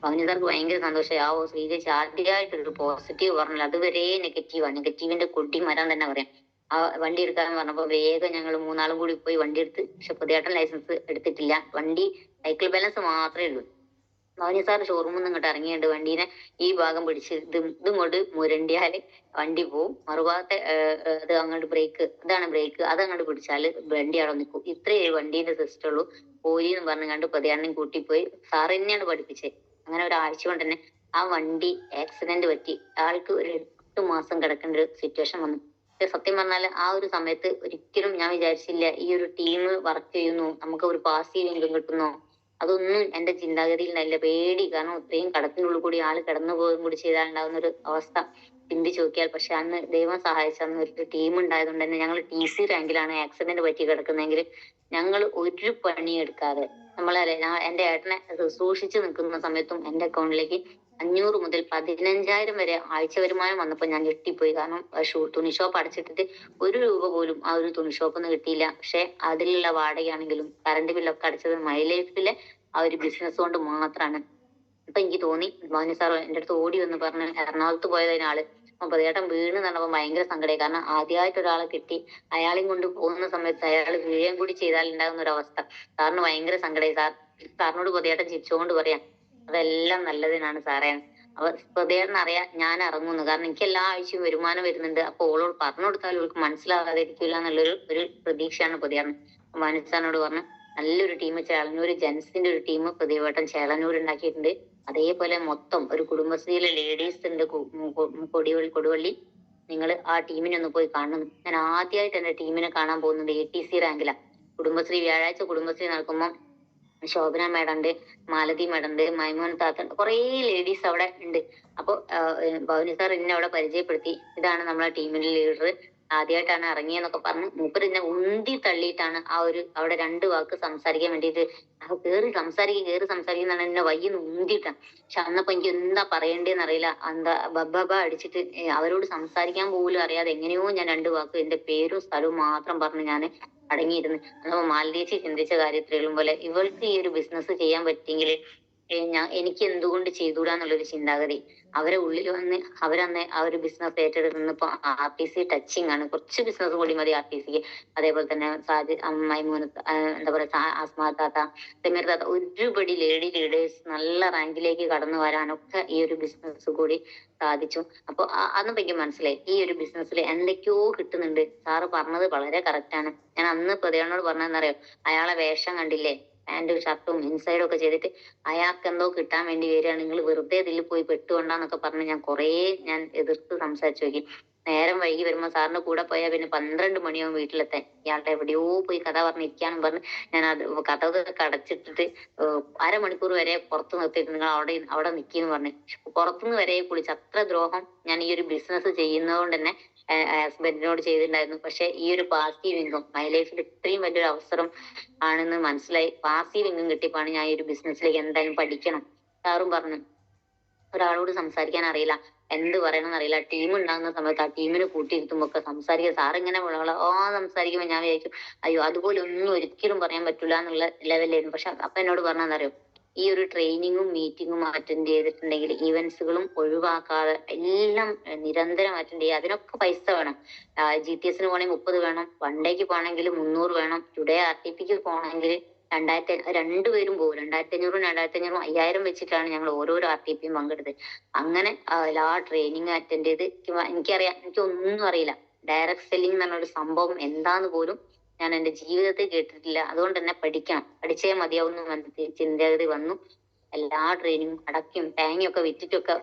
ഭവനി സാർക്ക് ഭയങ്കര സന്തോഷമായി. ആ ശ്രീജേഷി ആദ്യമായിട്ടൊരു പോസിറ്റീവ് പറഞ്ഞില്ല, അതുവരെ നെഗറ്റീവാണ്, നെഗറ്റീവിന്റെ കൊടി മരം തന്നെ പറയാം. ആ വണ്ടി എടുക്കാൻ പറഞ്ഞപ്പോ വേഗം ഞങ്ങൾ 3 ആളും കൂടി പോയി വണ്ടി എടുത്ത്. പക്ഷെ പുതിയേട്ടൻ ലൈസൻസ് എടുത്തിട്ടില്ല, വണ്ടി സൈക്കിൾ ബാലൻസ് മാത്രമേ ഉള്ളൂ. ഭവനി സാർ ഷോറൂമിൽ നിന്ന് ഇങ്ങോട്ട് ഇറങ്ങിയിട്ട് വണ്ടീനെ ഈ ഭാഗം പിടിച്ച് ഇതുകൊണ്ട് മുരണ്ടിയാല് വണ്ടി പോവും, മറുഭാഗത്തെ അത് അങ്ങോട്ട് ബ്രേക്ക്, ഇതാണ് ബ്രേക്ക്, അത് അങ്ങോട്ട് പിടിച്ചാല് വണ്ടി അവിടെ നിൽക്കും. ഇത്രയേ വണ്ടീന്റെ സിസ്റ്റം ഉള്ളൂ, പോയി എന്ന് പറഞ്ഞു കണ്ട് പ്രതിയാണെയും കൂട്ടിപ്പോയി. സാർ തന്നെയാണ് പഠിപ്പിച്ചത്. അങ്ങനെ ഒരാഴ്ച കൊണ്ട് തന്നെ ആ വണ്ടി ആക്സിഡന്റ് പറ്റി ആൾക്ക് ഒരു 8 മാസം കിടക്കേണ്ട ഒരു സിറ്റുവേഷൻ വന്നു. സത്യം പറഞ്ഞാൽ ആ ഒരു സമയത്ത് ഒരിക്കലും ഞാൻ വിചാരിച്ചില്ല ഈ ഒരു ടീം വർക്ക് ചെയ്യുന്നു, നമുക്ക് ഒരു പാസീവ് ഇൻകം കിട്ടുന്നു, അതൊന്നും എന്റെ ചിന്താഗതിയിൽ നല്ല പേടി. കാരണം ഇത്രയും കടത്തിനുള്ളിൽ കൂടി ആള് കിടന്നു പോവുകയും കൂടി ചെയ്താൽ ഉണ്ടാകുന്ന ഒരു അവസ്ഥ ചിന്തിച്ചു നോക്കിയാൽ. പക്ഷെ അന്ന് ദൈവം സഹായിച്ച അന്ന് ഒരു ടീം ഉണ്ടായതുകൊണ്ട് തന്നെ ഞങ്ങൾ TC റാങ്കിലാണ് ആക്സിഡന്റ് പറ്റി കിടക്കുന്നതെങ്കിൽ ഞങ്ങൾ ഒരു പണി എടുക്കാതെ എന്റെ ഏട്ടനെ സൂക്ഷിച്ചു നിൽക്കുന്ന സമയത്തും എന്റെ അക്കൗണ്ടിലേക്ക് 500 മുതൽ 15,000 വരെ ആഴ്ച വരുമാനം വന്നപ്പോ ഞാൻ ഞെട്ടിപ്പോയി. കാരണം തുണി ഷോപ്പ് അടച്ചിട്ടിട്ട് 1 രൂപ പോലും ആ ഒരു തുണി ഷോപ്പിൽ നിന്ന് കിട്ടിയില്ല. പക്ഷെ അതിലുള്ള വാടകയാണെങ്കിലും കറണ്ട് ബില്ലൊക്കെ അടച്ചത് മൈ ലൈഫിലെ ആ ഒരു ബിസിനസ് കൊണ്ട് മാത്രമാണ്. അപ്പൊ എനിക്ക് തോന്നി, ഭവാനി സാർ എന്റെ അടുത്ത് ഓടി വന്ന് പറഞ്ഞ് എറണാകുളത്ത് പോയതിനാള് പ്രതിയേട്ടൻ വീണ് നടന്നപ്പോ ഭയങ്കര സങ്കടമായി. കാരണം ആദ്യമായിട്ട് ഒരാളെ കിട്ടി, അയാളെയും കൊണ്ട് പോകുന്ന സമയത്ത് അയാൾ വീഴുകയും കൂടി ചെയ്താൽ ഉണ്ടാകുന്ന ഒരു അവസ്ഥ സാറിന് ഭയങ്കര സങ്കടമായി. സാറിനോട് പ്രതിയേട്ടൻ ചിരിച്ചുകൊണ്ട് പറയാം, അതെല്ലാം നല്ലതിനാണ് സാറേ. അപ്പൊ പ്രതിയേട്ടൻ അറിയാം ഞാൻ ഇറങ്ങുന്നു, കാരണം എനിക്ക് എല്ലാ ആഴ്ചയും വരുമാനം വരുന്നുണ്ട്. അപ്പൊ ഓളോട് പറഞ്ഞു കൊടുത്താൽ അവൾക്ക് മനസ്സിലാകാതിരിക്കില്ല എന്നുള്ളൊരു പ്രതീക്ഷയാണ് പ്രതിയേട്ടൻ. ഭവാനി പറഞ്ഞു, നല്ലൊരു ടീം ചേളന്നൂർ ജെൻസിന്റെ ഒരു ടീം പ്രതിവേട്ടൻ ചേളന്നൂർ ഉണ്ടാക്കിയിട്ടുണ്ട്. അതേപോലെ മൊത്തം ഒരു കുടുംബശ്രീയിലെ ലേഡീസ് ഉണ്ട് കൊടുവള്ളി, നിങ്ങൾ ആ ടീമിനെ ഒന്ന് പോയി കാണണം. ഞാൻ ആദ്യമായിട്ട് എന്റെ ടീമിനെ കാണാൻ പോകുന്നത് ATC റാങ്കിലാണ്. കുടുംബശ്രീ വ്യാഴാഴ്ച കുടുംബശ്രീ നടക്കുമ്പോൾ ശോഭന മേഡം ഉണ്ട്, മാലതി മേഡം ഉണ്ട്, മൈമോൻ താത്ത, കുറെ ലേഡീസ് അവിടെ ഉണ്ട്. അപ്പൊ ഭവനി സാർ എന്നെ അവിടെ പരിചയപ്പെടുത്തി, ഇതാണ് നമ്മളെ ടീമിന്റെ ലീഡർ, ആദ്യമായിട്ടാണ് ഇറങ്ങിയെന്നൊക്കെ പറഞ്ഞ് മൂപ്പര് എന്നെ ഉന്തി തള്ളിയിട്ടാണ് അവിടെ 2 വാക്ക് സംസാരിക്കാൻ വേണ്ടിയിട്ട് കേറി സംസാരിക്കുന്നതാണ് എന്നെ വയ്യെന്ന് ഉന്തിയിട്ടാണ്. പക്ഷെ അന്നപ്പോ എനിക്ക് എന്താ പറയണ്ടേന്ന് അറിയില്ല, എന്താ ബബ്ബ അടിച്ചിട്ട് അവരോട് സംസാരിക്കാൻ പോലും അറിയാതെ എങ്ങനെയോ ഞാൻ 2 വാക്ക് എന്റെ പേരും സ്ഥലവും മാത്രം പറഞ്ഞ് ഞാൻ അടങ്ങിയിരുന്നു. അപ്പൊ മാലതീച്ചി ചിന്തിച്ച കാര്യത്തിലും പോലെ ഇവൾക്ക് ഈ ഒരു ബിസിനസ് ചെയ്യാൻ പറ്റിയെങ്കിൽ എനിക്ക് എന്തുകൊണ്ട് ചെയ്തുകൂടാന്നുള്ളൊരു ചിന്താഗതി അവരെ ഉള്ളിൽ വന്ന് അവരന്ന് ആ ഒരു ബിസിനസ് ഏറ്റെടുക്കുന്നപ്പോ RTC ടച്ചിങ് ആണ്. കുറച്ച് ബിസിനസ് കൂടി മതി RTCക്ക്. അതേപോലെ തന്നെ മൈമൂന് എന്താ പറയാ ആസ്മാ താത്ത, സമീർ താത്ത, ഒരുപടി ലേഡി ലീഡേഴ്സ് നല്ല റാങ്കിലേക്ക് കടന്നു വരാനൊക്കെ ഈ ഒരു ബിസിനസ് കൂടി സാധിച്ചു. അപ്പൊ അന്ന് എനിക്ക് മനസ്സിലായി ഈ ഒരു ബിസിനസ്സിൽ എന്തൊക്കെയോ കിട്ടുന്നുണ്ട്. സാറ് പറഞ്ഞത് വളരെ കറക്റ്റ് ആണ്. ഞാൻ അന്ന് പ്രതിയോട് പറഞ്ഞതെന്നറിയോ, അയാളെ വേഷം കണ്ടില്ലേ, പാന്റും ഷർട്ടും ഇൻസൈഡും ഒക്കെ ചെയ്തിട്ട് അയാൾക്ക് എന്തോ കിട്ടാൻ വേണ്ടി വരികയാണ്, നിങ്ങൾ വെറുതെ ഇതിൽ പോയി പെട്ടുകൊണ്ടാന്നൊക്കെ പറഞ്ഞ് ഞാൻ എതിർത്ത് സംസാരിച്ചു നോക്കി. നേരം വൈകി വരുമ്പോ സാറിന്റെ കൂടെ പോയാൽ പിന്നെ 12 മണിയാവും വീട്ടിലെത്താൻ. ഇയാളുടെ എവിടെയോ പോയി കഥ പറഞ്ഞിരിക്കാന്നും പറഞ്ഞ് ഞാൻ അത് കഥകൊക്കെ അടച്ചിട്ടിട്ട് അരമണിക്കൂർ വരെ പുറത്ത് നിർത്തിയിട്ട് നിങ്ങൾ അവിടെ നിൽക്കിന്ന് പറഞ്ഞ് പുറത്തുനിന്ന് വരെ കുളിച്ച്. അത്ര ദ്രോഹം ഞാൻ ഈ ഒരു ബിസിനസ് ചെയ്യുന്നത് കൊണ്ട് തന്നെ ഹസ്ബൻഡിനോട് ചെയ്തിട്ടുണ്ടായിരുന്നു. പക്ഷെ ഈ ഒരു പാസീവ് ഇൻകം മൈ ലൈഫിൽ ഇത്രയും വലിയൊരു അവസരം ആണെന്ന് മനസ്സിലായി. പാസീവ് ഇൻകം കിട്ടിയപ്പോഴാണ് ഞാൻ ഈ ഒരു ബിസിനസ്സിലേക്ക് എന്തായാലും പഠിക്കണം. സാറും പറഞ്ഞു ഒരാളോട് സംസാരിക്കാൻ അറിയില്ല, എന്ത് പറയണമെന്ന് അറിയില്ല. ടീം ഉണ്ടാകുന്ന സമയത്ത് ആ ടീമിന് കൂട്ടിയിരുത്തുമ്പോ ഒക്കെ സംസാരിക്കുക. സാർ ഇങ്ങനെ സംസാരിക്കുമ്പോൾ ഞാൻ വിചാരിക്കും അയ്യോ അതുപോലെ ഒന്നും ഒരിക്കലും പറയാൻ പറ്റൂല എന്നുള്ള ലെവലായിരുന്നു. പക്ഷെ അപ്പൊ എന്നോട് പറഞ്ഞാന്നറിയോ, ഈ ഒരു ട്രെയിനിങ്ങും മീറ്റിങ്ങും അറ്റൻഡ് ചെയ്തിട്ടുണ്ടെങ്കിൽ ഇവന്റ്സുകളും ഒഴിവാക്കാതെ എല്ലാം നിരന്തരം അറ്റൻഡ് ചെയ്യുക. അതിനൊക്കെ പൈസ വേണം. GTS പോകണമെങ്കിൽ 30 വേണം, വൺ ഡേക്ക് പോകണമെങ്കിൽ 300 വേണം, ടുഡേ RTPക്ക് പോകണമെങ്കിൽ രണ്ടുപേരും പോകും. 2500, 2500, 5000 വെച്ചിട്ടാണ് ഞങ്ങൾ ഓരോരോ RTPയും പങ്കെടുത്തത്. അങ്ങനെ എല്ലാ ട്രെയിനിങ് അറ്റൻഡ് ചെയ്ത് എനിക്കറിയാം, എനിക്കൊന്നും അറിയില്ല. ഡയറക്ട് സെല്ലിംഗ് എന്ന് പറഞ്ഞൊരു സംഭവം എന്താന്ന് പോലും ഞാൻ എന്റെ ജീവിതത്തിൽ കേട്ടിട്ടില്ല. അതുകൊണ്ട് തന്നെ പഠിച്ചേ മതിയാവുന്ന ചിന്താഗതി വന്നു. എല്ലാ ട്രെയിനിങ്ങും അടക്കും തേങ്ങയും ഒക്കെ വിറ്റിട്ടൊക്കെ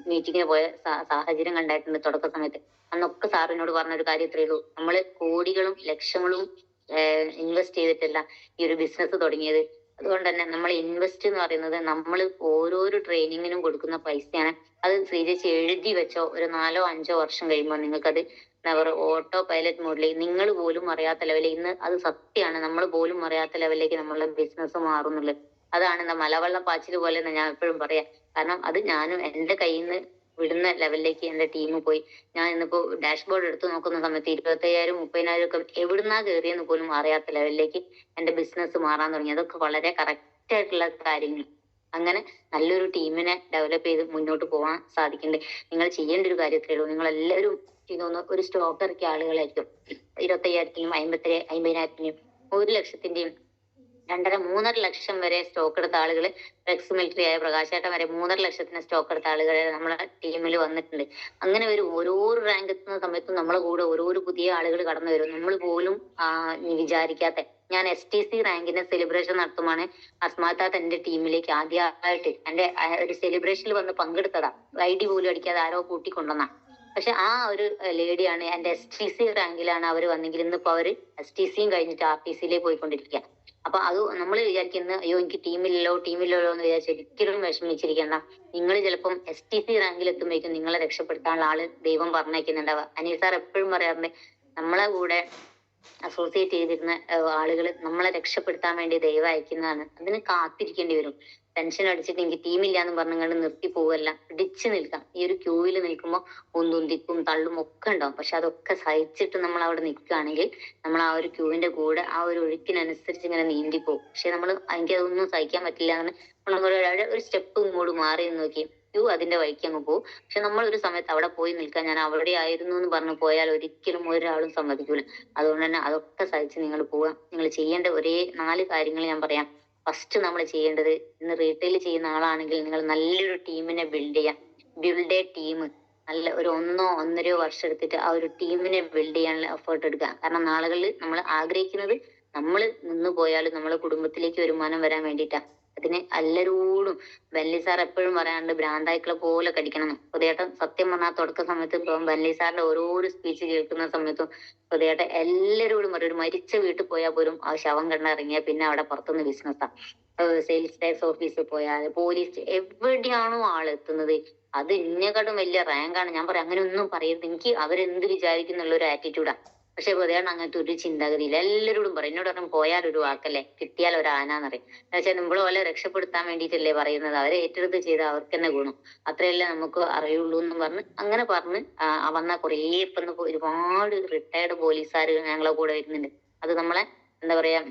മീറ്റിങ്ങിന് പോയ സാഹചര്യം ഉണ്ടായിട്ടുണ്ട് തുടക്ക സമയത്ത്. അന്നൊക്കെ സാറിനോട് പറഞ്ഞൊരു കാര്യം ഇത്രയേ ഉള്ളൂ, നമ്മള് കോടികളും ലക്ഷങ്ങളും ഇൻവെസ്റ്റ് ചെയ്തിട്ടല്ല ഈ ഒരു ബിസിനസ് തുടങ്ങിയത്. അതുകൊണ്ട് തന്നെ നമ്മൾ ഇൻവെസ്റ്റ് എന്ന് പറയുന്നത് നമ്മൾ ഓരോരോ ട്രെയിനിങ്ങിനും കൊടുക്കുന്ന പൈസയാണ്. അത് ശ്രീജേച്ചി എഴുതി വെച്ചോ, ഒരു 4-5 വർഷം കഴിയുമ്പോൾ നിങ്ങൾക്കത് ഓട്ടോ പൈലറ്റ് മോഡിലേക്ക് നിങ്ങൾ പോലും അറിയാത്ത ലെവലിൽ, ഇന്ന് അത് സത്യമാണ്, നമ്മൾ പോലും അറിയാത്ത ലെവലിലേക്ക് നമ്മളുടെ ബിസിനസ് മാറുന്നുള്ളത്. അതാണ് എന്താ മലവെള്ളം പാച്ചിൽ പോലെ എന്ന് ഞാൻ എപ്പോഴും പറയാം. കാരണം അത് ഞാനും എന്റെ കയ്യിൽ നിന്ന് വിടുന്ന ലെവലിലേക്ക് എന്റെ ടീം പോയി. ഞാൻ ഇന്നിപ്പോ ഡാഷ്ബോർഡ് എടുത്ത് നോക്കുന്ന സമയത്ത് 25,000, 30,000 ഒക്കെ എവിടുന്നാ കയറിയെന്ന് പോലും അറിയാത്ത ലെവലിലേക്ക് എന്റെ ബിസിനസ് മാറാൻ തുടങ്ങി. അതൊക്കെ വളരെ കറക്റ്റ് ആയിട്ടുള്ള കാര്യങ്ങൾ. അങ്ങനെ നല്ലൊരു ടീമിനെ ഡെവലപ്പ് ചെയ്ത് മുന്നോട്ട് പോകാൻ സാധിക്കുന്നുണ്ട്. നിങ്ങൾ ചെയ്യേണ്ട ഒരു കാര്യത്തിലേ ഉള്ളൂ. നിങ്ങൾ എല്ലാവരും ഒരു സ്റ്റോക്ക് ഇറക്കിയ ആളുകളായിരിക്കും. 25,000-നും 50,000-നും 1,00,000-ന്റെയും 2.5-3.5 ലക്ഷം വരെ സ്റ്റോക്ക് എടുത്ത ആളുകൾ, എക്സ് മിലിറ്ററി ആയ പ്രകാശേട്ടൻ വരെ 3.5 ലക്ഷത്തിന് സ്റ്റോക്ക് എടുത്ത ആളുകൾ നമ്മളെ ടീമിൽ വന്നിട്ടുണ്ട്. അങ്ങനെ ഒരു ഓരോ റാങ്ക് എത്തുന്ന സമയത്തും നമ്മളെ കൂടെ ഓരോരോ പുതിയ ആളുകൾ കടന്നു വരും. നമ്മൾ പോലും വിചാരിക്കാത്ത. ഞാൻ STC റാങ്കിന്റെ സെലിബ്രേഷൻ നടത്തുമാണ് അസ്മാത്താത്ത് എന്റെ ടീമിലേക്ക് ആദ്യമായിട്ട് എന്റെ ഒരു സെലിബ്രേഷനിൽ വന്ന് പങ്കെടുത്തതാ. ID പോലും അടിക്കാതെ ആരോ കൂട്ടിക്കൊണ്ടുവന്ന. പക്ഷെ ആ ഒരു ലേഡിയാണ് എന്റെ STC റാങ്കിലാണ് അവർ വന്നെങ്കിൽ ഇന്നിപ്പോ അവര് STCയും കഴിഞ്ഞിട്ട് RTCയിലേക്ക് പോയിക്കൊണ്ടിരിക്കുക. അപ്പൊ അത് നമ്മൾ വിചാരിക്കുന്ന അയ്യോ എനിക്ക് ടീമില്ലല്ലോ എന്ന് വിചാരിച്ച് ഒരിക്കലും വിഷമിച്ചിരിക്കണ്ട. നിങ്ങൾ ചിലപ്പം STC റാങ്കിൽ എത്തുമ്പോഴേക്കും നിങ്ങളെ രക്ഷപ്പെടുത്താനുള്ള ആള് ദൈവം പറഞ്ഞേക്കുന്നുണ്ടാവുക. അനിൽ സാർ എപ്പോഴും പറയാറുണ്ട്, നമ്മളെ കൂടെ അസോസിയേറ്റ് ചെയ്തിരുന്ന ആളുകൾ നമ്മളെ രക്ഷപ്പെടുത്താൻ വേണ്ടി ദൈവം അയക്കുന്നതാണ്. അതിന് കാത്തിരിക്കേണ്ടി വരും. ടെൻഷൻ അടിച്ചിട്ട് എനിക്ക് ടീമില്ല എന്ന് പറഞ്ഞുകൊണ്ട് നിർത്തി പോവല്ല, പിടിച്ചു നിൽക്കാം. ഈ ഒരു ക്യൂവിൽ നിൽക്കുമ്പോൾ ഉന്തുന്തിക്കും തള്ളും ഒക്കെ ഉണ്ടാവും. പക്ഷെ അതൊക്കെ സഹിച്ചിട്ട് നമ്മൾ അവിടെ നിൽക്കുകയാണെങ്കിൽ നമ്മൾ ആ ഒരു ക്യൂവിന്റെ കൂടെ ആ ഒരു ഒഴുക്കിനനുസരിച്ച് ഇങ്ങനെ നീന്തിപ്പോകും. പക്ഷെ എനിക്ക് അതൊന്നും സഹിക്കാൻ പറ്റില്ല എന്ന് നമ്മൾ ഒരു സ്റ്റെപ്പ് ഇങ്ങോട്ട് മാറി നോക്കി ക്യൂ അതിന്റെ വഴിക്ക് അങ്ങ് പോകും. പക്ഷെ നമ്മൾ ഒരു സമയത്ത് അവിടെ പോയി നിൽക്കാൻ, ഞാൻ അവിടെ ആയിരുന്നു എന്ന് പറഞ്ഞു പോയാൽ ഒരിക്കലും ഒരാളും സമ്മതിക്കൂല. അതുകൊണ്ട് തന്നെ അതൊക്കെ സഹിച്ച് നിങ്ങൾ പോവുക. നിങ്ങൾ ചെയ്യേണ്ട ഒരേ 4 കാര്യങ്ങൾ ഞാൻ പറയാം. ഫസ്റ്റ് നമ്മൾ ചെയ്യേണ്ടത്, ഇന്ന് റീറ്റെയിൽ ചെയ്യുന്ന ആളാണെങ്കിൽ നിങ്ങൾ നല്ലൊരു ടീമിനെ ബിൽഡ് എ ടീം. നല്ല ഒരു 1-1.5 വർഷം എടുത്തിട്ട് ആ ഒരു ടീമിനെ ബിൽഡ് ചെയ്യാനുള്ള എഫേർട്ട് എടുക്കുക. കാരണം നാളുകളിൽ നമ്മൾ ആഗ്രഹിക്കുന്നത് നമ്മൾ നിന്ന് പോയാലും നമ്മളെ കുടുംബത്തിലേക്ക് വരുമാനം വരാൻ വേണ്ടിയിട്ടാ. അതിന് എല്ലാരോടും ബെന്നി സാർ എപ്പോഴും പറയാറുണ്ട്, ഭ്രാന്തായിക്കളെ പോലെ കടിക്കണം. ഹൃദയേട്ടൻ സത്യം പറഞ്ഞാൽ തുടക്ക സമയത്ത് ഇപ്പം ബെന്നി സാറിന്റെ ഓരോരോ സ്പീച്ച് കേൾക്കുന്ന സമയത്തും ഹൃദയേട്ടൻ എല്ലാരോടും ഒരു മരിച്ച വീട്ടിൽ പോയാൽ പോലും ആ ശവം കണ്ടിറങ്ങിയാൽ പിന്നെ അവിടെ പുറത്തുനിന്ന് ബിസിനസ്സാ. സെയിൽസ് ടാക്സ് ഓഫീസിൽ പോയാൽ, പോലീസ്, എവിടെയാണോ ആളെത്തുന്നത് അത് ഇന്നെക്കാട്ടും വലിയ റാങ്കാണ്. ഞാൻ പറയാം അങ്ങനെ ഒന്നും പറയരുത്, എനിക്ക് അവരെന്ത് വിചാരിക്കുന്നുള്ള ഒരു ആറ്റിറ്റ്യൂഡാ. പക്ഷെ ഹൃദയാണ് അങ്ങനത്തെ ഒരു ചിന്താഗതിയില്ല. എല്ലാവരോടും പറയും, എന്നോട് പറഞ്ഞു പോയാൽ ഒരു വാക്കല്ലേ, കിട്ടിയാൽ ഒരു ആനാന്നറിയും. എന്ന് വെച്ചാൽ നമ്മളെ പോലെ രക്ഷപ്പെടുത്താൻ വേണ്ടിയിട്ടല്ലേ പറയുന്നത്, അവരെ ഏറ്റെടുത്ത് ചെയ്ത് അവർക്ക് തന്നെ ഗുണം, അത്രയല്ലേ നമുക്ക് അറിയുള്ളൂ എന്ന് അങ്ങനെ പറഞ്ഞ് വന്ന കുറേ ഇപ്പം ഒരുപാട് റിട്ടയർഡ് പോലീസുകാർ ഞങ്ങളെ കൂടെ വരുന്നുണ്ട്. അത് നമ്മളെ എന്താ പറയാ,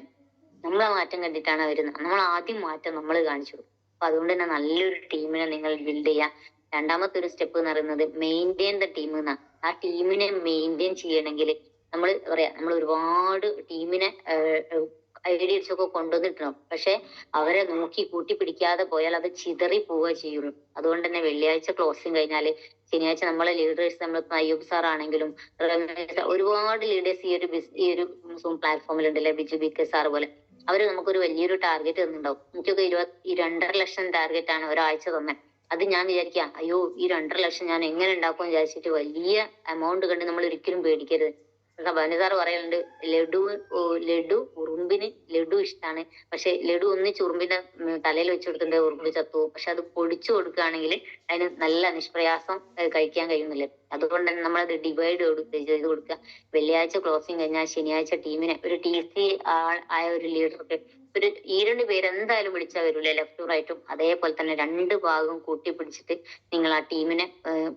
നമ്മളെ മാറ്റം കണ്ടിട്ടാണ് വരുന്നത്. നമ്മൾ ആദ്യം മാറ്റം നമ്മൾ കാണിച്ചു. അപ്പൊ അതുകൊണ്ട് തന്നെ നല്ലൊരു ടീമിനെ നിങ്ങൾ ബിൽഡ് ചെയ്യാം. രണ്ടാമത്തെ ഒരു സ്റ്റെപ്പ് എന്ന് പറയുന്നത് മെയിൻറ്റെയിൻ ദ ടീം എന്നാ. ആ ടീമിനെ മെയിൻറ്റെയിൻ ചെയ്യണമെങ്കിൽ നമ്മൾ ഒരുപാട് ടീമിനെ ഐഡിയൽസൊക്കെ കൊണ്ടുവന്നിട്ടുണ്ടാവും. പക്ഷെ അവരെ നോക്കി കൂട്ടി പിടിക്കാതെ പോയാൽ അത് ചിതറി പോവുക ചെയ്യുള്ളൂ. അതുകൊണ്ട് തന്നെ വെള്ളിയാഴ്ച ക്ലോസിങ് കഴിഞ്ഞാല് ശനിയാഴ്ച നമ്മളെ ലീഡേഴ്സ്, നമ്മൾ അയ്യൂബ് സാർ ആണെങ്കിലും ഒരുപാട് ലീഡേഴ്സ് ഈ ഒരു പ്ലാറ്റ്ഫോമിൽ ഉണ്ടല്ലേ, ബിജു BK സാർ പോലെ അവര് നമുക്കൊരു വലിയൊരു ടാർഗറ്റ് തന്നിട്ടുണ്ടാവും. എനിക്കൊക്കെ 2.5 ലക്ഷം ടാർഗറ്റ് ആണ് ഒരാഴ്ച തന്നെ. അത് ഞാൻ വിചാരിക്കാം അയ്യോ ഈ 2.5 ലക്ഷം ഞാൻ എങ്ങനെ ഉണ്ടാക്കും വിചാരിച്ചിട്ട് വലിയ എമൗണ്ട് കണ്ട് നമ്മൾ ഒരിക്കലും പേടിക്കരുത്. ബനി സാറ് പറയുന്നുണ്ട്, ലഡു ഉറുമ്പിന് ലഡു ഇഷ്ടമാണ്, പക്ഷെ ലഡു ഒന്നിച്ച് ഉറുമ്പിന്റെ തലയിൽ വെച്ച് കൊടുത്തിട്ട് ഉറുമ്പ് ചത്തു. പക്ഷെ അത് പൊടിച്ചു കൊടുക്കുകയാണെങ്കിൽ അതിന് നല്ല നിഷ്പ്രയാസം കഴിക്കാൻ കഴിയുന്നില്ല. അതുകൊണ്ട് തന്നെ നമ്മളത് ഡിവൈഡ് ചെയ്ത് കൊടുക്കുക. വെള്ളിയാഴ്ച ക്ലോസിങ് കഴിഞ്ഞാൽ ശനിയാഴ്ച ടീമിനെ ഒരു TC ആയ ഒരു ലീഡർക്ക് ഒരു 2 പേര് എന്തായാലും വിളിച്ചാൽ വരൂലേ ലെഫ്റ്റും റൈറ്റും. അതേപോലെ തന്നെ 2 ഭാഗവും കൂട്ടിപ്പിടിച്ചിട്ട് നിങ്ങൾ ആ ടീമിനെ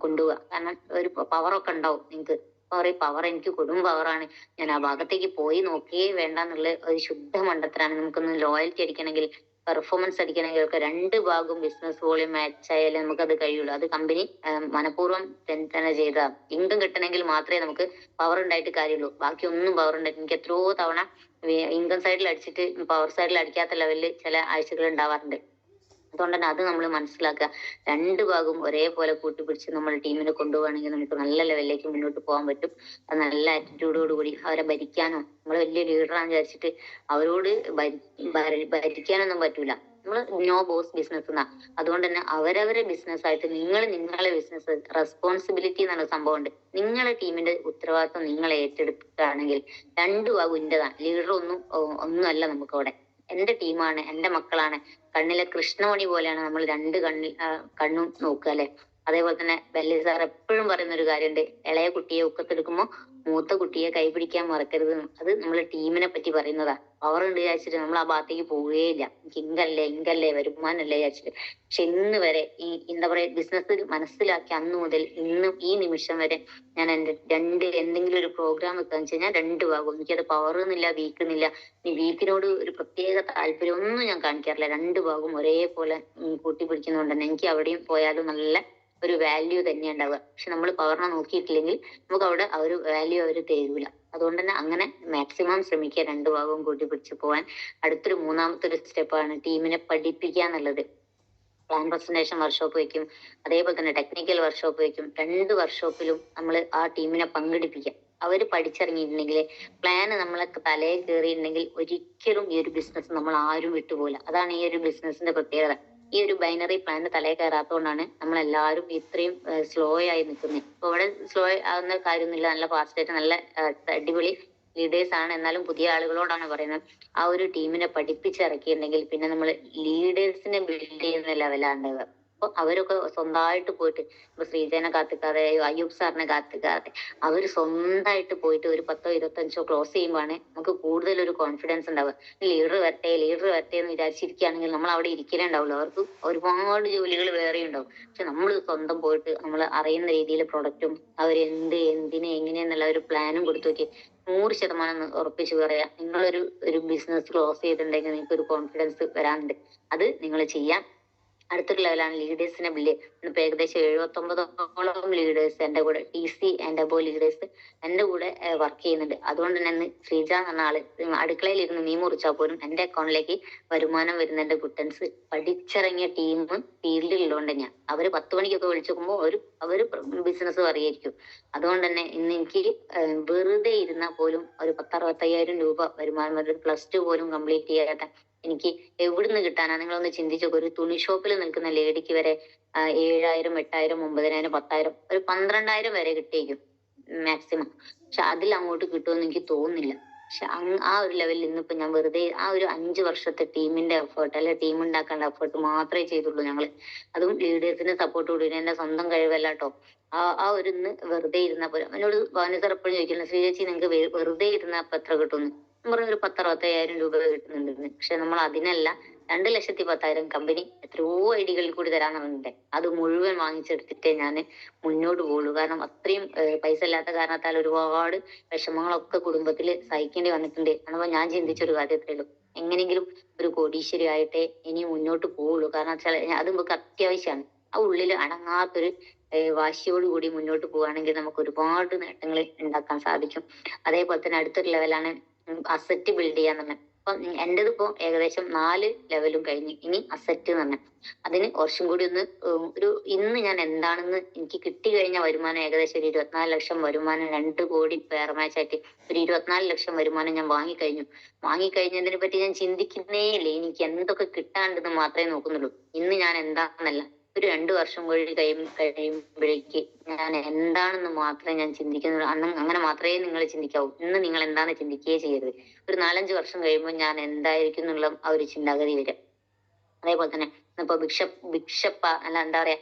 കൊണ്ടുപോവുക. കാരണം ഒരു പവറൊക്കെ ഉണ്ടാവും നിങ്ങൾക്ക്. പറയും പവർ എനിക്ക് കൊടും പവറാണ്, ഞാൻ ആ ഭാഗത്തേക്ക് പോയി നോക്കിയേ വേണ്ട എന്നുള്ള ഒരു ശുദ്ധ മണ്ടത്തരാണ്. നമുക്കൊന്ന് ലോയൽറ്റി അടിക്കണമെങ്കിൽ, പെർഫോമൻസ് അടിക്കണമെങ്കിൽ ഒക്കെ 2 ഭാഗവും ബിസിനസ് വോളിയം മാച്ച് ആയാലേ നമുക്കത് കഴിയുള്ളൂ. അത് കമ്പനി മനഃപൂർവ്വം തന്നെ ചെയ്താ. ഇൻകം കിട്ടണമെങ്കിൽ മാത്രമേ നമുക്ക് പവർ ഉണ്ടായിട്ട് കാര്യമുള്ളൂ. ബാക്കി ഒന്നും പവർ ഉണ്ടായിട്ട് എനിക്ക് എത്രയോ തവണ ഇൻകം സൈഡിൽ അടിച്ചിട്ട് പവർ സൈഡിൽ അടിക്കാത്ത ലെവലിൽ ചില ആഴ്ചകൾ ഉണ്ടാവാറുണ്ട്. അതുകൊണ്ട് തന്നെ അത് നമ്മൾ മനസ്സിലാക്കുക. 2 ഭാഗവും ഒരേപോലെ കൂട്ടിപ്പിടിച്ച് നമ്മൾ ടീമിനെ കൊണ്ടുപോവുകയാണെങ്കിൽ നമുക്ക് നല്ല ലെവലിലേക്ക് മുന്നോട്ട് പോകാൻ പറ്റും. അത് നല്ല ആറ്റിറ്റ്യൂഡോട് കൂടി അവരെ ഭരിക്കാനോ, നമ്മൾ വലിയ ലീഡറാന്ന് വിചാരിച്ചിട്ട് അവരോട് ഭരിക്കാനൊന്നും പറ്റൂല. നമ്മൾ നോ ബോസ് ബിസിനസ് എന്നാ. അതുകൊണ്ട് തന്നെ അവരവരെ ബിസിനസ് ആയിട്ട് നിങ്ങളെ ബിസിനസ് റെസ്പോൺസിബിലിറ്റി എന്നുള്ള സംഭവം ഉണ്ട്. നിങ്ങളെ ടീമിന്റെ ഉത്തരവാദിത്വം നിങ്ങൾ ഏറ്റെടുക്കുകയാണെങ്കിൽ 2 ഭാഗവും ഇന്റേതാണ്. ലീഡർ ഒന്നും അല്ല നമുക്ക് അവിടെ. എന്റെ ടീമാണ്, എന്റെ മക്കളാണ്. കണ്ണിലെ കൃഷ്ണമണി പോലെയാണ് നമ്മൾ 2 കണ്ണും നോക്കുക അല്ലെ. അതേപോലെ തന്നെ ബെല്ലി സാർ എപ്പോഴും പറയുന്ന ഒരു കാര്യമുണ്ട്, ഇളയ കുട്ടിയെ ഒക്കത്തെടുക്കുമ്പോ മൂത്ത കുട്ടിയെ കൈപിടിക്കാൻ മറക്കരുത്. അത് നമ്മളെ ടീമിനെ പറ്റി പറയുന്നതാ. പവർ ഉണ്ട് വിചാരിച്ചിട്ട് നമ്മൾ ആ ഭാഗത്തേക്ക് പോവുകയില്ല. ഇങ്കല്ലേ വരുമാനല്ലേ വിചാരിച്ചിട്ട്. പക്ഷെ ഇന്ന് വരെ ഈ എന്താ പറയാ ബിസിനസ് മനസ്സിലാക്കി അന്ന് മുതൽ ഇന്ന് ഈ നിമിഷം വരെ ഞാൻ എന്റെ എന്തെങ്കിലും ഒരു പ്രോഗ്രാം വെക്കാന്ന് വെച്ച് കഴിഞ്ഞാൽ 2 ഭാഗവും എനിക്കത് പവർ എന്നില്ല, വീക്കുന്നില്ല. ഈ വീക്കിനോട് ഒരു പ്രത്യേക താല്പര്യം ഒന്നും ഞാൻ കാണിക്കാറില്ല. 2 ഭാഗവും ഒരേപോലെ കൂട്ടിപ്പിടിക്കുന്നതുകൊണ്ട് തന്നെ എനിക്ക് അവിടെയും പോയാലും നല്ല ഒരു വാല്യൂ തന്നെ ഉണ്ടാവുക. പക്ഷെ നമ്മൾ പവറിനെ നോക്കിയിട്ടില്ലെങ്കിൽ നമുക്ക് അവിടെ ആ ഒരു വാല്യൂ അവർ തരൂല. അതുകൊണ്ട് തന്നെ അങ്ങനെ മാക്സിമം ശ്രമിക്കുക 2 ഭാഗവും കൂട്ടിപ്പിടിച്ച് പോകാൻ. അടുത്തൊരു 3ാമത്തെ ഒരു സ്റ്റെപ്പാണ് ടീമിനെ പഠിപ്പിക്കുക എന്നുള്ളത്. പ്ലാൻ പ്രസന്റേഷൻ വർക്ക്ഷോപ്പ് വെക്കും, അതേപോലെ തന്നെ ടെക്നിക്കൽ വർക്ക്ഷോപ്പ് വെക്കും. 2 വർക്ക്ഷോപ്പിലും നമ്മൾ ആ ടീമിനെ പങ്കെടുപ്പിക്കാം. അവര് പഠിച്ചിറങ്ങിയിട്ടുണ്ടെങ്കിൽ, പ്ലാന് നമ്മളെ തലയിൽ കയറിയിട്ടുണ്ടെങ്കിൽ ഒരിക്കലും ഈ ഒരു ബിസിനസ് നമ്മൾ ആരും വിട്ടുപോകില്ല. അതാണ് ഈ ഒരു ബിസിനസിന്റെ പ്രത്യേകത. ഈ ഒരു ബൈനറി പ്ലാന്റ് തലയിൽ കയറാത്തതുകൊണ്ടാണ് നമ്മളെല്ലാവരും ഇത്രയും സ്ലോ ആയി നിൽക്കുന്നത്. ഇപ്പൊ ഇവിടെ സ്ലോ ആവുന്ന കാര്യമൊന്നുമില്ല. നല്ല ഫാസ്റ്റ് ആയിട്ട് നല്ല അടിപൊളി ലീഡേഴ്സ് ആണ്. എന്നാലും പുതിയ ആളുകളോടാണ് പറയുന്നത്, ആ ഒരു ടീമിനെ പഠിപ്പിച്ചിറക്കിയിട്ടുണ്ടെങ്കിൽ പിന്നെ നമ്മൾ ലീഡേഴ്സിനെ ബിൽഡ് ചെയ്യുന്ന ലെവലാണ്. അപ്പൊ അവരൊക്കെ സ്വന്തമായിട്ട് പോയിട്ട്, ഇപ്പൊ ശ്രീജേനെ കാത്തിക്കാതെ, അയ്യൂബ് സാറിനെ കാത്തിക്കാതെ അവര് സ്വന്തമായിട്ട് പോയിട്ട് ഒരു 10ഓ 25ഓ ക്ലോസ് ചെയ്യുമ്പോഴാണ് നമുക്ക് കൂടുതൽ ഒരു കോൺഫിഡൻസ് ഉണ്ടാവുക. ലീഡർ വരട്ടെ എന്ന് വിചാരിച്ചിരിക്കുകയാണെങ്കിൽ നമ്മൾ അവിടെ ഇരിക്കലേ ഉണ്ടാവുള്ളൂ. അവർക്ക് ഒരുപാട് ജോലികൾ വേറെ ഉണ്ടാവും. പക്ഷെ നമ്മൾ സ്വന്തം പോയിട്ട് നമ്മൾ അറിയുന്ന രീതിയിൽ പ്രൊഡക്റ്റും എന്തിനെ എങ്ങനെയെന്നുള്ള ഒരു പ്ലാനും കൊടുത്തു നോക്കി 100% ഉറപ്പിച്ചു പറയാം, നിങ്ങളൊരു ബിസിനസ് ക്ലോസ് ചെയ്തിട്ടുണ്ടെങ്കിൽ നിങ്ങൾക്ക് ഒരു കോൺഫിഡൻസ് വരാനുണ്ട്. അത് നിങ്ങൾ ചെയ്യാൻ. അടുത്തൊരു ലെവലാണ് ലീഡേഴ്സിനെ ബില്ല്. ഇപ്പൊ ഏകദേശം 79ഓളം ലീഡേഴ്സ് എന്റെ കൂടെ, TC ആൻഡ് അബോ ലീഡേഴ്സ് എന്റെ കൂടെ വർക്ക് ചെയ്യുന്നുണ്ട്. അതുകൊണ്ട് തന്നെ ശ്രീജ എന്ന ആള് അടുക്കളയിൽ ഇരുന്ന് മീൻ മുറിച്ചാൽ പോലും എന്റെ അക്കൗണ്ടിലേക്ക് വരുമാനം വരുന്ന എന്റെ കുട്ടൻസ് പഠിച്ചിറങ്ങിയ ടീം ഫീൽഡിലുള്ളതുകൊണ്ട് തന്നെയാണ്. അവര് 10 മണിക്കൊക്കെ വിളിച്ചു നോക്കുമ്പോൾ അവര് ബിസിനസ് പറയായിരിക്കും. അതുകൊണ്ട് തന്നെ ഇന്ന് എനിക്ക് വെറുതെ ഇരുന്നാൽ പോലും ഒരു 10-65,000 രൂപ വരുമാനം വരുന്നത്, +2 പോലും കംപ്ലീറ്റ് ചെയ്യാത്ത എനിക്ക് എവിടുന്ന് കിട്ടാനാ? നിങ്ങളൊന്ന് ചിന്തിച്ചു നോക്ക്. ഒരു തുണി ഷോപ്പിൽ നിൽക്കുന്ന ലേഡിക്ക് വരെ 7,000, 8,000, 9,000, 10,000, ഒരു 12,000 വരെ കിട്ടിയേക്കും മാക്സിമം. പക്ഷെ അതിൽ അങ്ങോട്ട് കിട്ടുമെന്ന് എനിക്ക് തോന്നുന്നില്ല. പക്ഷെ ആ ഒരു ലെവലിൽ ഇന്നിപ്പോ ഞാൻ വെറുതെ ആ ഒരു 5 വർഷത്തെ ടീമിന്റെ എഫേർട്ട്, അല്ലെ ടീം ഉണ്ടാക്കേണ്ട എഫേർട്ട് മാത്രമേ ചെയ്തുള്ളൂ ഞങ്ങള്. അതും ലീഡേഴ്സിന്റെ സപ്പോർട്ട് കൂടി, എന്റെ സ്വന്തം കഴിവല്ല കേട്ടോ. ആ ഒരു ഇന്ന് വെറുതെ ഇരുന്നാ പോലും എന്നോട് ഭാവന സാർ എപ്പോഴും ചോദിക്കുന്നു, ശ്രീചേച്ചി നിങ്ങൾക്ക് വെറുതെ ഇരുന്നാ അപ്പൊ എത്ര കിട്ടുന്നു? പറഞ്ഞൊരു 10-65,000 രൂപ കിട്ടുന്നുണ്ടെന്ന്. പക്ഷെ നമ്മൾ അതിനല്ല 2,10,000 കമ്പനി എത്രയോ ഐഡികളിൽ കൂടി തരാന്നുണ്ട്. അത് മുഴുവൻ വാങ്ങിച്ചെടുത്തിട്ടേ ഞാൻ മുന്നോട്ട് പോകുള്ളൂ. കാരണം അത്രയും പൈസ ഇല്ലാത്ത കാരണത്താൽ ഒരുപാട് വിഷമങ്ങളൊക്കെ കുടുംബത്തിൽ സഹിക്കേണ്ടി വന്നിട്ടുണ്ട്. അപ്പൊ ഞാൻ ചിന്തിച്ചൊരു കാര്യത്രേ ഉള്ളൂ, എങ്ങനെങ്കിലും ഒരു കോടീശ്വരി ആയിട്ടേ ഇനി മുന്നോട്ട് പോവുള്ളൂ. കാരണം വെച്ചാൽ അത് നമുക്ക് അത്യാവശ്യമാണ്. ആ ഉള്ളിൽ അടങ്ങാത്തൊരു വാശിയോട് കൂടി മുന്നോട്ട് പോവുകയാണെങ്കിൽ നമുക്ക് ഒരുപാട് നേട്ടങ്ങൾ ഉണ്ടാക്കാൻ സാധിക്കും. അതേപോലെ തന്നെ അടുത്തൊരു ലെവലാണ് അസറ്റ് ബിൽഡ് ചെയ്യാന്ന് പറഞ്ഞത്. അപ്പൊ എന്റേതിപ്പോ ഏകദേശം 4 ലെവലും കഴിഞ്ഞ് ഇനി അസറ്റ് എന്ന് പറഞ്ഞ അതിന് കുറച്ചും കൂടി ഒരു ഇന്ന് ഞാൻ എന്താണെന്ന് എനിക്ക് കിട്ടി കഴിഞ്ഞ വരുമാനം ഏകദേശം ഒരു 24 ലക്ഷം വരുമാനം, 2 കോടി പെയർ മാച്ച് ആയിട്ട് ഒരു 24 ലക്ഷം വരുമാനം ഞാൻ വാങ്ങിക്കഴിഞ്ഞതിനെ പറ്റി ഞാൻ ചിന്തിക്കുന്നേ ഇല്ല. എനിക്ക് എന്തൊക്കെ കിട്ടാണ്ടെന്ന് മാത്രമേ നോക്കുന്നുള്ളൂ. ഇന്ന് ഞാൻ എന്താണെന്നല്ല, ഒരു 2 വർഷം കൂടി കഴിയുമ്പോഴേക്ക് ഞാൻ എന്താണെന്ന് മാത്രമേ ഞാൻ ചിന്തിക്കുന്നുള്ളൂ. അങ്ങനെ മാത്രമേ നിങ്ങൾ ചിന്തിക്കാവൂ. ഇന്ന് നിങ്ങൾ എന്താണെന്ന് ചിന്തിക്കുകയേ ചെയ്യരുത്. ഒരു 4-5 വർഷം കഴിയുമ്പോൾ ഞാൻ എന്തായിരിക്കും എന്നുള്ള ആ ഒരു ചിന്താഗതി വരും. അതേപോലെ തന്നെ ഇപ്പൊ അല്ല എന്താ പറയാ,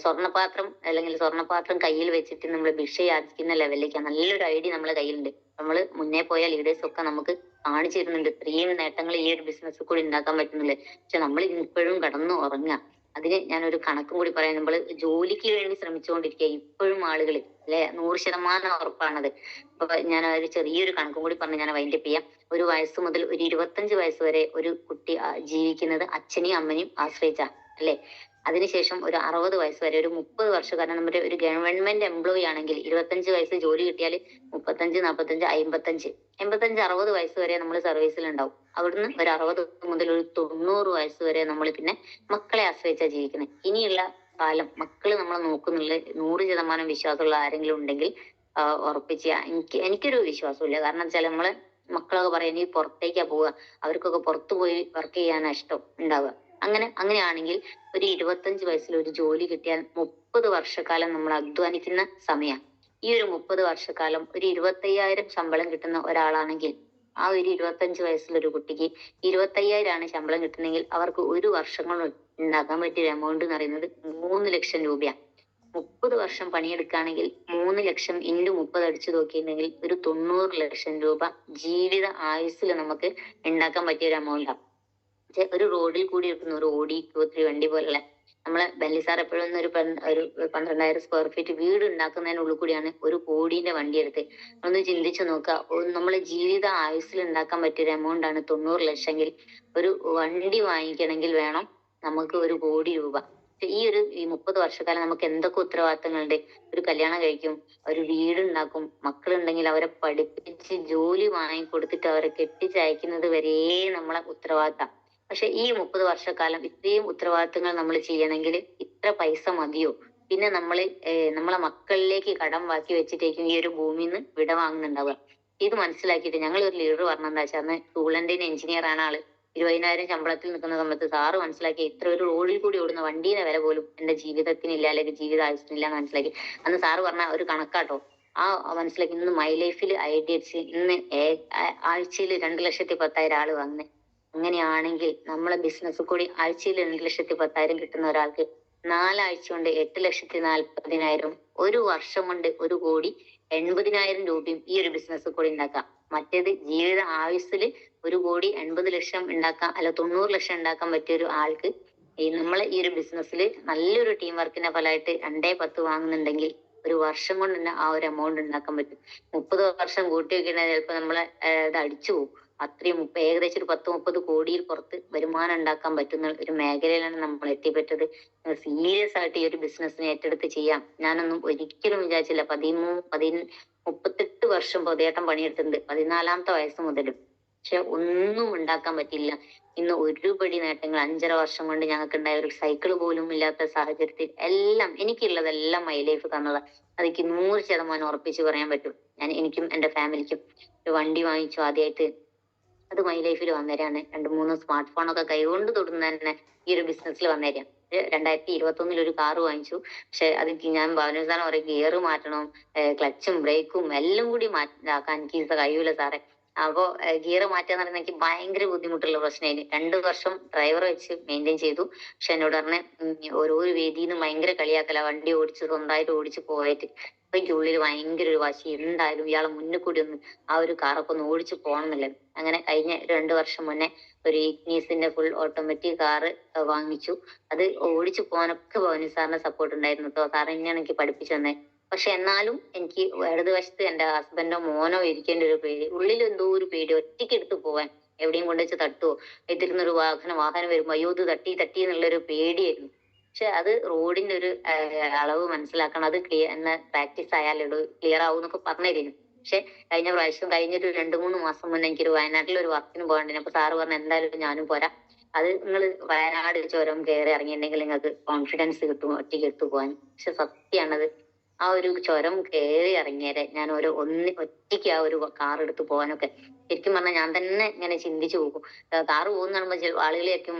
സ്വർണ്ണപാത്രം കയ്യിൽ വെച്ചിട്ട് നമ്മൾ ഭിക്ഷ യാചിക്കുന്ന ലെവലിലേക്ക് നല്ലൊരു ഐഡിയ നമ്മളെ കയ്യിലുണ്ട്. നമ്മള് മുന്നേ പോയ ലീഡേഴ്സ് ഒക്കെ നമുക്ക് കാണിച്ചു തരുന്നുണ്ട്. ഇത്രയും നേട്ടങ്ങൾ ഈ ഒരു ബിസിനസ് കൂടി ഉണ്ടാക്കാൻ പറ്റുന്നില്ലേ. പക്ഷെ നമ്മൾ ഇപ്പോഴും കടന്നു ഉറങ്ങുക. അതിന് ഞാനൊരു കണക്കും കൂടി പറയാം. നമ്മൾ ജോലിക്ക് വേണ്ടി ശ്രമിച്ചുകൊണ്ടിരിക്കുക ഇപ്പോഴും ആളുകൾ അല്ലെ, 100% ഉറപ്പാണത്. അപ്പൊ ഞാൻ ഒരു ചെറിയൊരു കണക്കും കൂടി പറഞ്ഞ് ഞാൻ വൈൻഡപ്പ് ചെയ്യാം. ഒരു വയസ്സ് മുതൽ ഒരു 25 വയസ്സ് വരെ ഒരു കുട്ടി ജീവിക്കുന്നത് അച്ഛനെയും അമ്മനെയും ആശ്രയിച്ചാ അല്ലെ. അതിനുശേഷം ഒരു 60 വയസ്സ് വരെ ഒരു 30 വർഷം, കാരണം നമ്മുടെ ഒരു ഗവൺമെന്റ് എംപ്ലോയി ആണെങ്കിൽ 25 വയസ്സ് ജോലി കിട്ടിയാൽ 35, 45, 55, 85, 60 വയസ്സ് വരെ നമ്മൾ സർവീസിൽ ഉണ്ടാവും. അവിടുന്ന് ഒരു 60 മുതൽ ഒരു 90 വയസ്സ് വരെ നമ്മൾ പിന്നെ മക്കളെ ആശ്രയിച്ചാ ജീവിക്കുന്നത്. ഇനിയുള്ള കാലം മക്കള് നമ്മളെ നോക്കുന്നുള്ള 100% വിശ്വാസമുള്ള ആരെങ്കിലും ഉണ്ടെങ്കിൽ ഉറപ്പിച്ച, എനിക്കൊരു വിശ്വാസമില്ല. കാരണം വെച്ചാൽ നമ്മളെ മക്കളൊക്കെ പറയാം നീ പുറത്തേക്കാ പോവുക, അവർക്കൊക്കെ പുറത്തു പോയി വർക്ക് ചെയ്യാനാ ഇഷ്ടം ഉണ്ടാവുക. അങ്ങനെയാണെങ്കിൽ ഒരു 25 വയസ്സിൽ ഒരു ജോലി കിട്ടിയാൽ 30 വർഷക്കാലം നമ്മൾ അധ്വാനിക്കുന്ന സമയം. ഈ ഒരു 30 വർഷക്കാലം ഒരു 25,000 ശമ്പളം കിട്ടുന്ന ഒരാളാണെങ്കിൽ ആ ഒരു 25 വയസ്സിലൊരു കുട്ടിക്ക് 25,000 ശമ്പളം കിട്ടുന്നെങ്കിൽ അവർക്ക് ഒരു വർഷം കൊണ്ട് ഉണ്ടാക്കാൻ പറ്റിയ എമൗണ്ട് എന്ന് പറയുന്നത് 3 ലക്ഷം രൂപയാണ്. 30 വർഷം പണിയെടുക്കുകയാണെങ്കിൽ 3 ലക്ഷം ഇൻറ്റു 30 അടിച്ചു നോക്കിയിട്ടുണ്ടെങ്കിൽ ഒരു 90 ലക്ഷം രൂപ ജീവിത ആയുസ്സിൽ നമുക്ക് ഉണ്ടാക്കാൻ പറ്റിയ ഒരു എമൗണ്ടാണ്. ഒരു റോഡിൽ കൂടി എടുക്കുന്ന ഒരു ഓടി Q3 വണ്ടി പോലുള്ള നമ്മളെ ബെല്ലി സാർ എപ്പോഴും ഒരു 12,000 സ്ക്വയർ ഫീറ്റ് വീട് ഉണ്ടാക്കുന്നതിനുള്ളിൽ കൂടിയാണ് ഒരു കോടീന്റെ വണ്ടി എടുത്ത്. ഒന്ന് ചിന്തിച്ചു നോക്കുക, നമ്മളെ ജീവിത ആയുസ്സിൽ ഉണ്ടാക്കാൻ പറ്റിയ ഒരു എമൗണ്ട് ആണ് 90 ലക്ഷമെങ്കിൽ ഒരു വണ്ടി വാങ്ങിക്കണമെങ്കിൽ വേണം നമുക്ക് 1 കോടി രൂപ. ഈ 30 വർഷക്കാലം നമുക്ക് എന്തൊക്കെ ഉത്തരവാദിത്തങ്ങളുണ്ട്. ഒരു കല്യാണം കഴിക്കും, ഒരു വീടുണ്ടാക്കും, മക്കളുണ്ടെങ്കിൽ അവരെ പഠിപ്പിച്ച് ജോലി വാങ്ങിക്കൊടുത്തിട്ട് അവരെ കെട്ടിച്ചയക്കുന്നത് വരെ നമ്മളെ ഉത്തരവാദിത്തം. പക്ഷെ ഈ 30 വർഷക്കാലം ഇത്രയും ഉത്തരവാദിത്തങ്ങൾ നമ്മൾ ചെയ്യണമെങ്കിൽ ഇത്ര പൈസ മതിയോ? പിന്നെ നമ്മളെ മക്കളിലേക്ക് കടം ബാക്കി വെച്ചിട്ടേക്കും ഈ ഒരു ഭൂമിയിൽ നിന്ന് വിട വാങ്ങുന്നുണ്ടാവുക. ഇത് മനസ്സിലാക്കിയിട്ട് ഞങ്ങൾ ഒരു ലീഡർ പറഞ്ഞെന്താ വെച്ചാൽ, അന്ന് ടൂളൻഡിന് എഞ്ചിനീയർ ആണ് ആള്. 20,000 ശമ്പളത്തിൽ നിൽക്കുന്ന സമയത്ത് സാറ് മനസ്സിലാക്കി ഇത്ര ഒരു റോഡിൽ കൂടി ഓടുന്ന വണ്ടിയുടെ വില പോലും എന്റെ ജീവിതത്തിനില്ല, അല്ലെങ്കിൽ ജീവിത ആവശ്യത്തിനില്ല എന്ന് മനസ്സിലാക്കി. അന്ന് സാറ് പറഞ്ഞ ഒരു കണക്കാട്ടോ, ആ മനസ്സിലാക്കി. ഇന്ന് മൈ ലൈഫിൽ ഐഡിയറ്റ്സ് ഇന്ന് ആഴ്ചയിൽ 2,10,000 ആള് വന്ന്. അങ്ങനെയാണെങ്കിൽ നമ്മളെ ബിസിനസ് കൂടി ആഴ്ചയിൽ 2,10,000 കിട്ടുന്ന ഒരാൾക്ക് 4 ആഴ്ച കൊണ്ട് 8,40,000, ഒരു വർഷം കൊണ്ട് 1,80,000 രൂപയും ഈ ഒരു ബിസിനസ് കൂടി ഉണ്ടാക്കാം. മറ്റേത് ജീവിത ആയുസ്സിൽ 1,80,00,000 ഉണ്ടാക്കാം, അല്ല 90 ലക്ഷം ഉണ്ടാക്കാൻ പറ്റിയ ഒരു ആൾക്ക് നമ്മളെ ഈ ഒരു ബിസിനസ്സിൽ നല്ലൊരു ടീം വർക്കിന്റെ ഫലമായിട്ട് 2.10 വാങ്ങുന്നുണ്ടെങ്കിൽ ഒരു വർഷം കൊണ്ട് തന്നെ ആ ഒരു എമൗണ്ട് ഉണ്ടാക്കാൻ പറ്റും. 30 വർഷം കൂട്ടി വെക്കണത് ചിലപ്പോ നമ്മളെ ഇത് അടിച്ചു പോകും. അത്രയും ഏകദേശം ഒരു 10-30 കോടിയിൽ പുറത്ത് വരുമാനം ഉണ്ടാക്കാൻ പറ്റുന്ന ഒരു മേഖലയിലാണ് നമ്മൾ എത്തിപ്പെട്ടത്. സീരിയസ് ആയിട്ട് ഈ ഒരു ബിസിനസ്സിനെ ഏറ്റെടുത്ത് ചെയ്യാം. ഞാനൊന്നും ഒരിക്കലും വിചാരിച്ചില്ല. 38 വർഷം പൊതേട്ടം പണിയെടുത്തിട്ടുണ്ട്, 14ാമത്തെ വയസ്സ് മുതലും. പക്ഷെ ഒന്നും ഉണ്ടാക്കാൻ പറ്റില്ല. ഇന്ന് ഒരുപടി നേട്ടങ്ങൾ 5.5 വർഷം കൊണ്ട് ഞങ്ങൾക്ക് ഉണ്ടായ ഒരു സൈക്കിൾ പോലും ഇല്ലാത്ത സാഹചര്യത്തിൽ എല്ലാം എനിക്കുള്ളതെല്ലാം മൈ ലൈഫ് തന്നതാ. അതെനിക്ക് 100% ഉറപ്പിച്ച് പറയാൻ പറ്റും. എനിക്കും എന്റെ ഫാമിലിക്കും ഒരു വണ്ടി വാങ്ങിച്ചു ആദ്യമായിട്ട്, അത് മൈ ലൈഫിൽ വന്നേരാണ്. 2-3 സ്മാർട്ട് ഫോണൊക്കെ കൈകൊണ്ട് തൊടുന്ന തന്നെ ഈ ഒരു ബിസിനസ്സിൽ വന്നേരാം. 2021 ഒരു കാറ് വാങ്ങിച്ചു. പക്ഷെ അത് ഞാൻ ഭവനസാനം പറയും, ഗിയർ മാറ്റണം, ക്ലച്ചും ബ്രേക്കും എല്ലാം കൂടി മാറ്റാക്കാൻ എനിക്ക് കഴിയൂല സാറേ. അപ്പോ ഗിയർ മാറ്റാന്ന് പറയുന്നത് എനിക്ക് ഭയങ്കര ബുദ്ധിമുട്ടുള്ള പ്രശ്നമായിരുന്നു. 2 വർഷം ഡ്രൈവർ വെച്ച് മെയിൻറ്റെയിൻ ചെയ്തു. പക്ഷെ എന്നോട് പറഞ്ഞ ഓരോ വേദിയിൽ ഭയങ്കര കളിയാക്കല, വണ്ടി ഓടിച്ച് സ്വന്തമായിട്ട് ഓടിച്ച് പോയിട്ട്. അപ്പൊ എനിക്ക് ഉള്ളിൽ ഭയങ്കര ഒരു വാശി, എന്തായാലും ഇയാളെ മുന്നിൽ കൂടി ഒന്ന് ആ ഒരു കാറൊക്കെ ഒന്ന് ഓടിച്ച് പോകണമെന്നില്ല. അങ്ങനെ കഴിഞ്ഞ 2 വർഷം മുന്നേ ഒരു ഇഗ്നീസിന്റെ ഫുൾ ഓട്ടോമാറ്റിക് കാറ് വാങ്ങിച്ചു. അത് ഓടിച്ചു പോകാനൊക്കെ ഭവനി സാറിന്റെ സപ്പോർട്ട് ഉണ്ടായിരുന്നു കേട്ടോ. സാറ് തന്നെയാണ് എനിക്ക് പഠിപ്പിച്ചു തന്നെ. പക്ഷെ എന്നാലും എനിക്ക് ഇടതുവശത്ത് എന്റെ ഹസ്ബൻഡോ മോനോ ഇരിക്കേണ്ട ഒരു പേടി, ഉള്ളിൽ എന്തോ ഒരു പേടി, ഒറ്റയ്ക്ക് എടുത്ത് പോവാൻ. എവിടെയും കൊണ്ടുവച്ച് തട്ടുവോ, എതിർന്നൊരു വാഹനം വരുമ്പോ അയ്യോ ഇത് തട്ടി എന്നുള്ളൊരു പേടിയായിരുന്നു. പക്ഷെ അത് റോഡിന്റെ ഒരു അളവ് മനസ്സിലാക്കണം, അത് പ്രാക്ടീസ് ആയാലും ക്ലിയർ ആവും എന്നൊക്കെ പറഞ്ഞിരുന്നു. പക്ഷെ കഴിഞ്ഞൊരു 2-3 മാസം മുന്നേ എനിക്കൊരു വയനാട്ടിൽ ഒരു വർക്കിന് പോകണ്ടിന്. അപ്പൊ സാറ് പറഞ്ഞ എന്തായാലും ഞാനും പോരാ, അത് നിങ്ങൾ വയനാട് ചുരം കയറി ഇറങ്ങിയിട്ടുണ്ടെങ്കിൽ നിങ്ങൾക്ക് കോൺഫിഡൻസ് കിട്ടും ഒറ്റയ്ക്ക് എടുത്തു പോകാൻ. പക്ഷെ സത്യമാണത്, ആ ഒരു ചുരം കയറി ഇറങ്ങിയാലേ ഞാൻ ഒറ്റയ്ക്ക് ആ ഒരു കാർ എടുത്ത് പോകാനൊക്കെ ശരിക്കും പറഞ്ഞാൽ ഞാൻ തന്നെ ഇങ്ങനെ ചിന്തിച്ചു പോകും. കാറ് പോകുന്ന കാണുമ്പോൾ ആളുകളെയൊക്കെ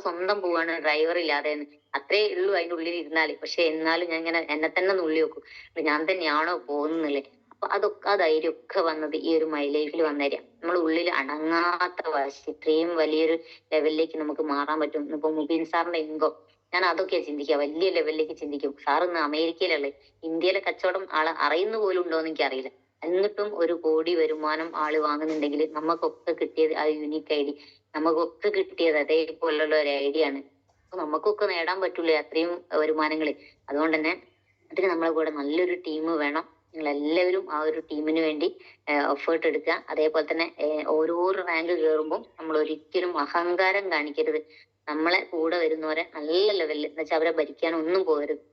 സ്വന്തം പോവാണ്, ഡ്രൈവർ ഇല്ലാതെ. അത്രേ ഉള്ളൂ അതിന്റെ ഉള്ളിൽ ഇരുന്നാല്. പക്ഷെ എന്നാലും ഞാൻ ഇങ്ങനെ എന്നെ തന്നെ നുള്ളി വെക്കും, ഞാൻ തന്നെയാണോ പോകുന്നില്ലേ. അപ്പൊ ആ ധൈര്യം ഒക്കെ വന്നത് ഈ ഒരു മൈ ലൈഫിൽ വന്നേരാം. നമ്മുടെ ഉള്ളിൽ അടങ്ങാത്ത വാശി, ഇത്രയും വലിയൊരു ലെവലിലേക്ക് നമുക്ക് മാറാൻ പറ്റും. ഇപ്പൊ മുബീൻ സാറിന്റെ ഇൻകം, ഞാൻ അതൊക്കെയാ ചിന്തിക്കുക, വലിയ ലെവലിലേക്ക് ചിന്തിക്കും. സാർ ഇന്ന് അമേരിക്കയിലല്ലേ, ഇന്ത്യയിലെ കച്ചവടം ആളെ അറിയുന്ന പോലും ഉണ്ടോ എന്ന് എനിക്കറിയില്ല. എന്നിട്ടും 1 കോടി വരുമാനം ആള് വാങ്ങുന്നുണ്ടെങ്കിൽ നമുക്കൊക്കെ കിട്ടിയത് ആ യൂണിക് ഐഡി, നമുക്കൊക്കെ കിട്ടിയത് അതേപോലുള്ള ഒരു ഐഡിയ ആണ്. അപ്പൊ നമുക്കൊക്കെ നേടാൻ പറ്റൂലേ അത്രയും വരുമാനങ്ങള്. അതുകൊണ്ട് തന്നെ അതിന് നമ്മളെ കൂടെ നല്ലൊരു ടീം വേണം. നിങ്ങൾ എല്ലാവരും ആ ഒരു ടീമിന് വേണ്ടി എഫേർട്ട് എടുക്കുക. അതേപോലെ തന്നെ ഓരോരോ റാങ്ക് കയറുമ്പോൾ നമ്മൾ ഒരിക്കലും അഹങ്കാരം കാണിക്കരുത്. നമ്മളെ കൂടെ വരുന്നവരെ നല്ല ലെവലിൽ എന്ന് വെച്ചാൽ അവരെ ഭരിക്കാൻ ഒന്നും പോകരുത്.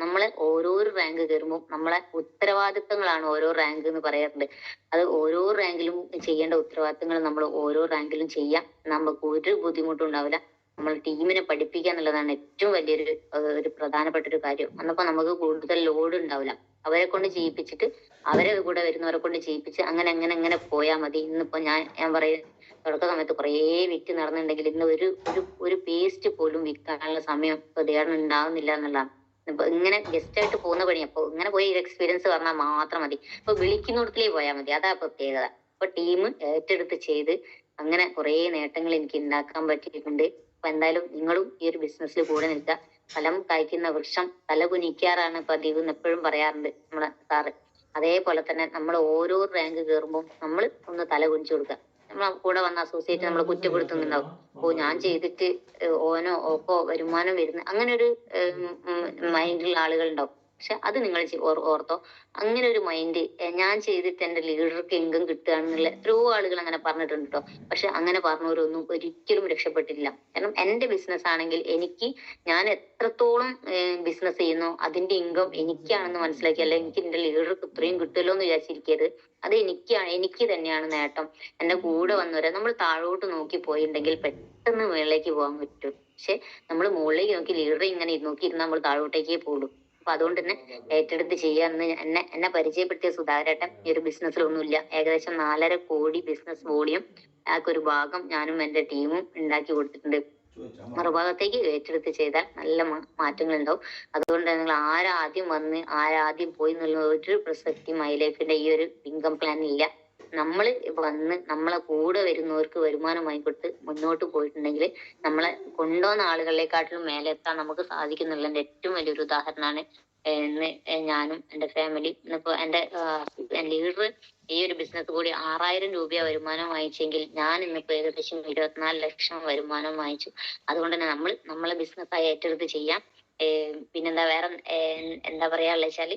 നമ്മളെ ഓരോരോ റാങ്ക് കയറുമ്പോൾ നമ്മളെ ഉത്തരവാദിത്തങ്ങളാണ് ഓരോ റാങ്ക് എന്ന് പറയാറുണ്ട്. അത് ഓരോ റാങ്കിലും ചെയ്യേണ്ട ഉത്തരവാദിത്തങ്ങൾ നമ്മൾ ഓരോ റാങ്കിലും ചെയ്യാം. നമുക്ക് ഒരു ബുദ്ധിമുട്ടും ഉണ്ടാവില്ല. നമ്മൾ ടീമിനെ പഠിപ്പിക്കുക എന്നുള്ളതാണ് ഏറ്റവും വലിയൊരു ഒരു പ്രധാനപ്പെട്ട ഒരു കാര്യം. അന്നപ്പോ നമുക്ക് കൂടുതൽ ലോഡ് ഉണ്ടാവില്ല. അവരെ കൊണ്ട് ചെയ്യിപ്പിച്ചിട്ട് അവരെ കൂടെ വരുന്നവരെ കൊണ്ട് ചെയ്യിപ്പിച്ച് അങ്ങനെ അങ്ങനെ അങ്ങനെ പോയാൽ മതി. ഇന്നിപ്പോ ഞാൻ പറയും, തുടക്ക സമയത്ത് കുറേ വിറ്റ് നടന്നിട്ടുണ്ടെങ്കിൽ ഇന്ന് ഒരു ഒരു ഒരു പേസ്റ്റ് പോലും വിൽക്കാനുള്ള സമയം ദേഹം ഉണ്ടാവുന്നില്ല എന്നുള്ളതാണ്. ഇപ്പൊ ഇങ്ങനെ ഗസ്റ്റ് ആയിട്ട് പോകുന്ന പണി. അപ്പൊ ഇങ്ങനെ പോയി എക്സ്പീരിയൻസ് പറഞ്ഞാൽ മാത്രം മതി. ഇപ്പൊ വിളിക്കുന്നിടത്തിലേ പോയാൽ മതി. അതാ പ്രത്യേകത. അപ്പൊ ടീം ഏറ്റെടുത്ത് ചെയ്ത് അങ്ങനെ കുറെ നേട്ടങ്ങൾ എനിക്ക് ഉണ്ടാക്കാൻ പറ്റിയിട്ടുണ്ട്. അപ്പൊ എന്തായാലും നിങ്ങളും ഈ ഒരു ബിസിനസ്സിൽ കൂടെ നിൽക്കുക. ഫലം കായ്ക്കുന്ന വൃക്ഷം തല കുനിക്കാറാണ് പതിവ് എന്ന് എപ്പോഴും പറയാറുണ്ട് നമ്മളെ സാറ്. അതേപോലെ തന്നെ നമ്മൾ ഓരോ റാങ്ക് കയറുമ്പോൾ നമ്മൾ ഒന്ന് തല കുനിച്ചു കൊടുക്കുക. നമ്മളെ കൂടെ വന്ന അസോസിയേറ്റ് നമ്മളെ കുറ്റപ്പെടുത്തുന്നുണ്ടാവും. ഓ ഞാൻ ചെയ്തിട്ട് ഓനോ ഓക്കോ വരുമാനം വരുന്ന അങ്ങനെ ഒരു മൈൻഡിലുള്ള ആളുകൾ ഉണ്ടാവും. പക്ഷെ അത് നിങ്ങൾ ഓർത്തോ, അങ്ങനെ ഒരു മൈൻഡ് ഞാൻ ചെയ്തിട്ട് എന്റെ ലീഡർക്ക് ഇൻകം കിട്ടുകയാണെന്നുള്ള എത്രയോ ആളുകൾ അങ്ങനെ പറഞ്ഞിട്ടുണ്ട് കേട്ടോ. പക്ഷെ അങ്ങനെ പറഞ്ഞവരൊന്നും ഒരിക്കലും രക്ഷപ്പെട്ടില്ല. കാരണം എന്റെ ബിസിനസ് ആണെങ്കിൽ ഞാൻ എത്രത്തോളം ബിസിനസ് ചെയ്യുന്നോ അതിന്റെ ഇൻകം എനിക്കാണെന്ന് മനസ്സിലാക്കി, അല്ല എനിക്ക് എന്റെ ലീഡർക്ക് ഇത്രയും കിട്ടുമല്ലോ എന്ന് വിചാരിച്ചിരിക്കരുത്. അത് എനിക്ക് തന്നെയാണ് നേട്ടം. എന്റെ കൂടെ വന്നവരെ നമ്മൾ താഴോട്ട് നോക്കി പോയിട്ടുണ്ടെങ്കിൽ പെട്ടെന്ന് മുകളിലേക്ക് പോകാൻ പറ്റും. പക്ഷെ നമ്മൾ മുകളിലേക്ക് നോക്കി ലീഡറെ ഇങ്ങനെ നോക്കിയിരുന്നാൽ നമ്മൾ താഴോട്ടേക്കേ പോകുള്ളൂ. അപ്പൊ അതുകൊണ്ട് തന്നെ ഏറ്റെടുത്ത് ചെയ്യാന്ന് എന്നെ പരിചയപ്പെടുത്തിയ സുധാകരേട്ടൻ ഈ ഒരു ബിസിനസ്സിൽ ഒന്നുമില്ല. ഏകദേശം 4.5 കോടി ബിസിനസ് വോളിയം ഒരു ഭാഗം ഞാനും എന്റെ ടീമും ഉണ്ടാക്കി കൊടുത്തിട്ടുണ്ട്. മറുഭാഗത്തേക്ക് ഏറ്റെടുത്ത് ചെയ്താൽ നല്ല മാറ്റങ്ങൾ ഉണ്ടാവും. അതുകൊണ്ട് നിങ്ങൾ ആരാദ്യം വന്ന് ആരാദ്യം പോയി എന്നുള്ള ഒരു പ്രസക്തി മൈ ലൈഫിന്റെ ഈ ഒരു ഇൻകം പ്ലാൻ ഇല്ല. നമ്മൾ വന്ന് നമ്മളെ കൂടെ വരുന്നവർക്ക് വരുമാനമായി കൊടുത്ത് മുന്നോട്ട് പോയിട്ടുണ്ടെങ്കിൽ നമ്മളെ കൊണ്ടുവന്ന ആളുകളെക്കാട്ടിലും മേലെ എത്താൻ നമുക്ക് സാധിക്കുന്നുള്ളതിന്റെ ഏറ്റവും വലിയൊരു ഉദാഹരണമാണ് ഇന്ന് ഞാനും എന്റെ ഫാമിലി. ഇന്നിപ്പോ എന്റെ ലീഡർ ഈ ഒരു ബിസിനസ് കൂടി 6,000 രൂപ വരുമാനം വാങ്ങിച്ചെങ്കിൽ ഞാൻ ഇന്നിപ്പോ ഏകദേശം 24 ലക്ഷം വരുമാനം വാങ്ങിച്ചു. അതുകൊണ്ട് തന്നെ നമ്മളെ ബിസിനസ്സായി ഏറ്റെടുത്ത് ചെയ്യാം. പിന്നെന്താ വേറെ എന്താ പറയാനുള്ള വെച്ചാല്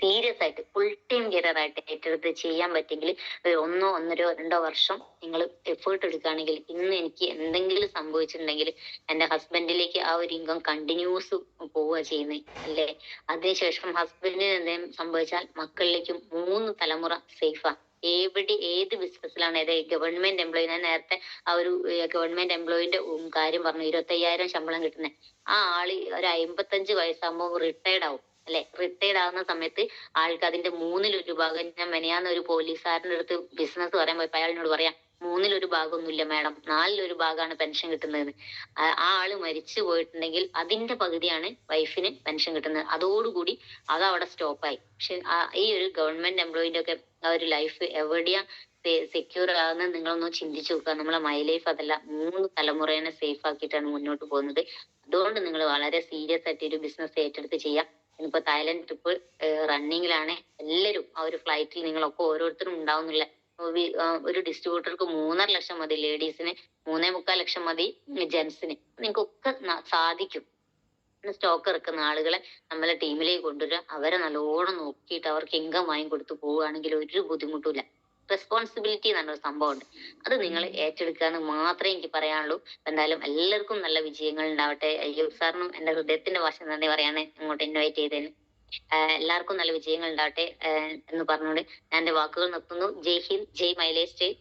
സീരിയസ് ആയിട്ട് ഫുൾ ടൈം കരിയർ ആയിട്ട് ഏറ്റെടുത്ത് ചെയ്യാൻ പറ്റെങ്കിൽ 1, 1.5, 2 വർഷം നിങ്ങൾ എഫേർട്ട് എടുക്കുകയാണെങ്കിൽ ഇന്ന് എനിക്ക് എന്തെങ്കിലും സംഭവിച്ചിട്ടുണ്ടെങ്കിൽ എന്റെ ഹസ്ബൻഡിലേക്ക് ആ ഒരു ഇൻകം കണ്ടിന്യൂസ് പോവുക ചെയ്യുന്നത് അല്ലേ. അതിനുശേഷം ഹസ്ബൻഡിന് എന്തെങ്കിലും സംഭവിച്ചാൽ മക്കളിലേക്കും 3 തലമുറ സേഫാ. ഏത് ബിസിനസ്സിലാണ് ഗവൺമെന്റ് എംപ്ലോയി, ഞാൻ നേരത്തെ ആ ഒരു ഗവൺമെന്റ് എംപ്ലോയിന്റെ കാര്യം പറഞ്ഞു, 25,000 ശമ്പളം കിട്ടുന്നത്. ആ ആള് ഒരു 55 വയസ്സാകുമ്പോൾ റിട്ടയർഡ് ആവും അല്ലെ. റിട്ടയർഡ് ആകുന്ന സമയത്ത് ആൾക്ക് അതിന്റെ 1/3 ഞാൻ മെനയാന്ന് ഒരു പോലീസുകാരന്റെ അടുത്ത് ബിസിനസ് പറയാൻ പോയപ്പോ അയാളിനോട് പറയാം, 1/3 മാഡം, 4/1 പെൻഷൻ കിട്ടുന്നതെന്ന്. ആ ആള് മരിച്ചു പോയിട്ടുണ്ടെങ്കിൽ അതിന്റെ പകുതിയാണ് വൈഫിന് പെൻഷൻ കിട്ടുന്നത്. അതോടുകൂടി അത് അവിടെ സ്റ്റോപ്പായി. പക്ഷെ ഈ ഒരു ഗവൺമെന്റ് എംപ്ലോയിന്റെ ഒക്കെ ആ ഒരു ലൈഫ് എവിടെയാ സെക്യൂർ ആകുന്നത് നിങ്ങളൊന്ന് ചിന്തിച്ചു നോക്കുക. നമ്മളെ മൈ ലൈഫ് അതല്ല, 3 തലമുറേനെ സേഫ് ആക്കിയിട്ടാണ് മുന്നോട്ട് പോകുന്നത്. അതുകൊണ്ട് നിങ്ങൾ വളരെ സീരിയസ് ആയിട്ട് ഒരു ബിസിനസ് ഏറ്റെടുത്ത് ചെയ്യാം. ഇനിയിപ്പോ തായ്ലൻഡ് ട്രിപ്പ് റണ്ണിങ്ങിലാണ്. എല്ലാവരും ആ ഒരു ഫ്ലൈറ്റിൽ നിങ്ങളൊക്കെ ഓരോരുത്തരും ഉണ്ടാവുന്നില്ല. ഒരു ഡിസ്ട്രിബ്യൂട്ടർക്ക് 3.5 ലക്ഷം മതി ലേഡീസിന്, 3.25 ലക്ഷം മതി ജെന്റ്സിന്. നിങ്ങൾക്കൊക്കെ സാധിക്കും. സ്റ്റോക്ക് ഇറക്കുന്ന ആളുകളെ നമ്മളെ ടീമിലേക്ക് കൊണ്ടുവരിക, അവരെ നല്ലോണം നോക്കിയിട്ട് അവർക്ക് ഇൻകം വാങ്ങിക്കൊടുത്ത് പോവുകയാണെങ്കിൽ ഒരു ബുദ്ധിമുട്ടില്ല. റെസ്പോൺസിബിലിറ്റി എന്നൊരു സംഭവം ഉണ്ട്, അത് നിങ്ങൾ ഏറ്റെടുക്കുക എന്ന് മാത്രമേ എനിക്ക് പറയാനുള്ളൂ. എന്തായാലും എല്ലാവർക്കും നല്ല വിജയങ്ങൾ ഉണ്ടാവട്ടെ. അയ്യൂബ് സാറിനും എന്റെ ഹൃദയത്തിന്റെ വശം നന്ദി പറയാണ് ഇങ്ങോട്ട് ഇൻവൈറ്റ് ചെയ്തതിന്. എല്ലാവർക്കും നല്ല വിജയങ്ങൾ ഉണ്ടാവട്ടെ എന്ന് പറഞ്ഞുകൊണ്ട് ഞാൻ എന്റെ വാക്കുകൾ നിർത്തുന്നു. ജയ് ഹിന്ദ്, ജയ് മൈലേജ്, ജയ്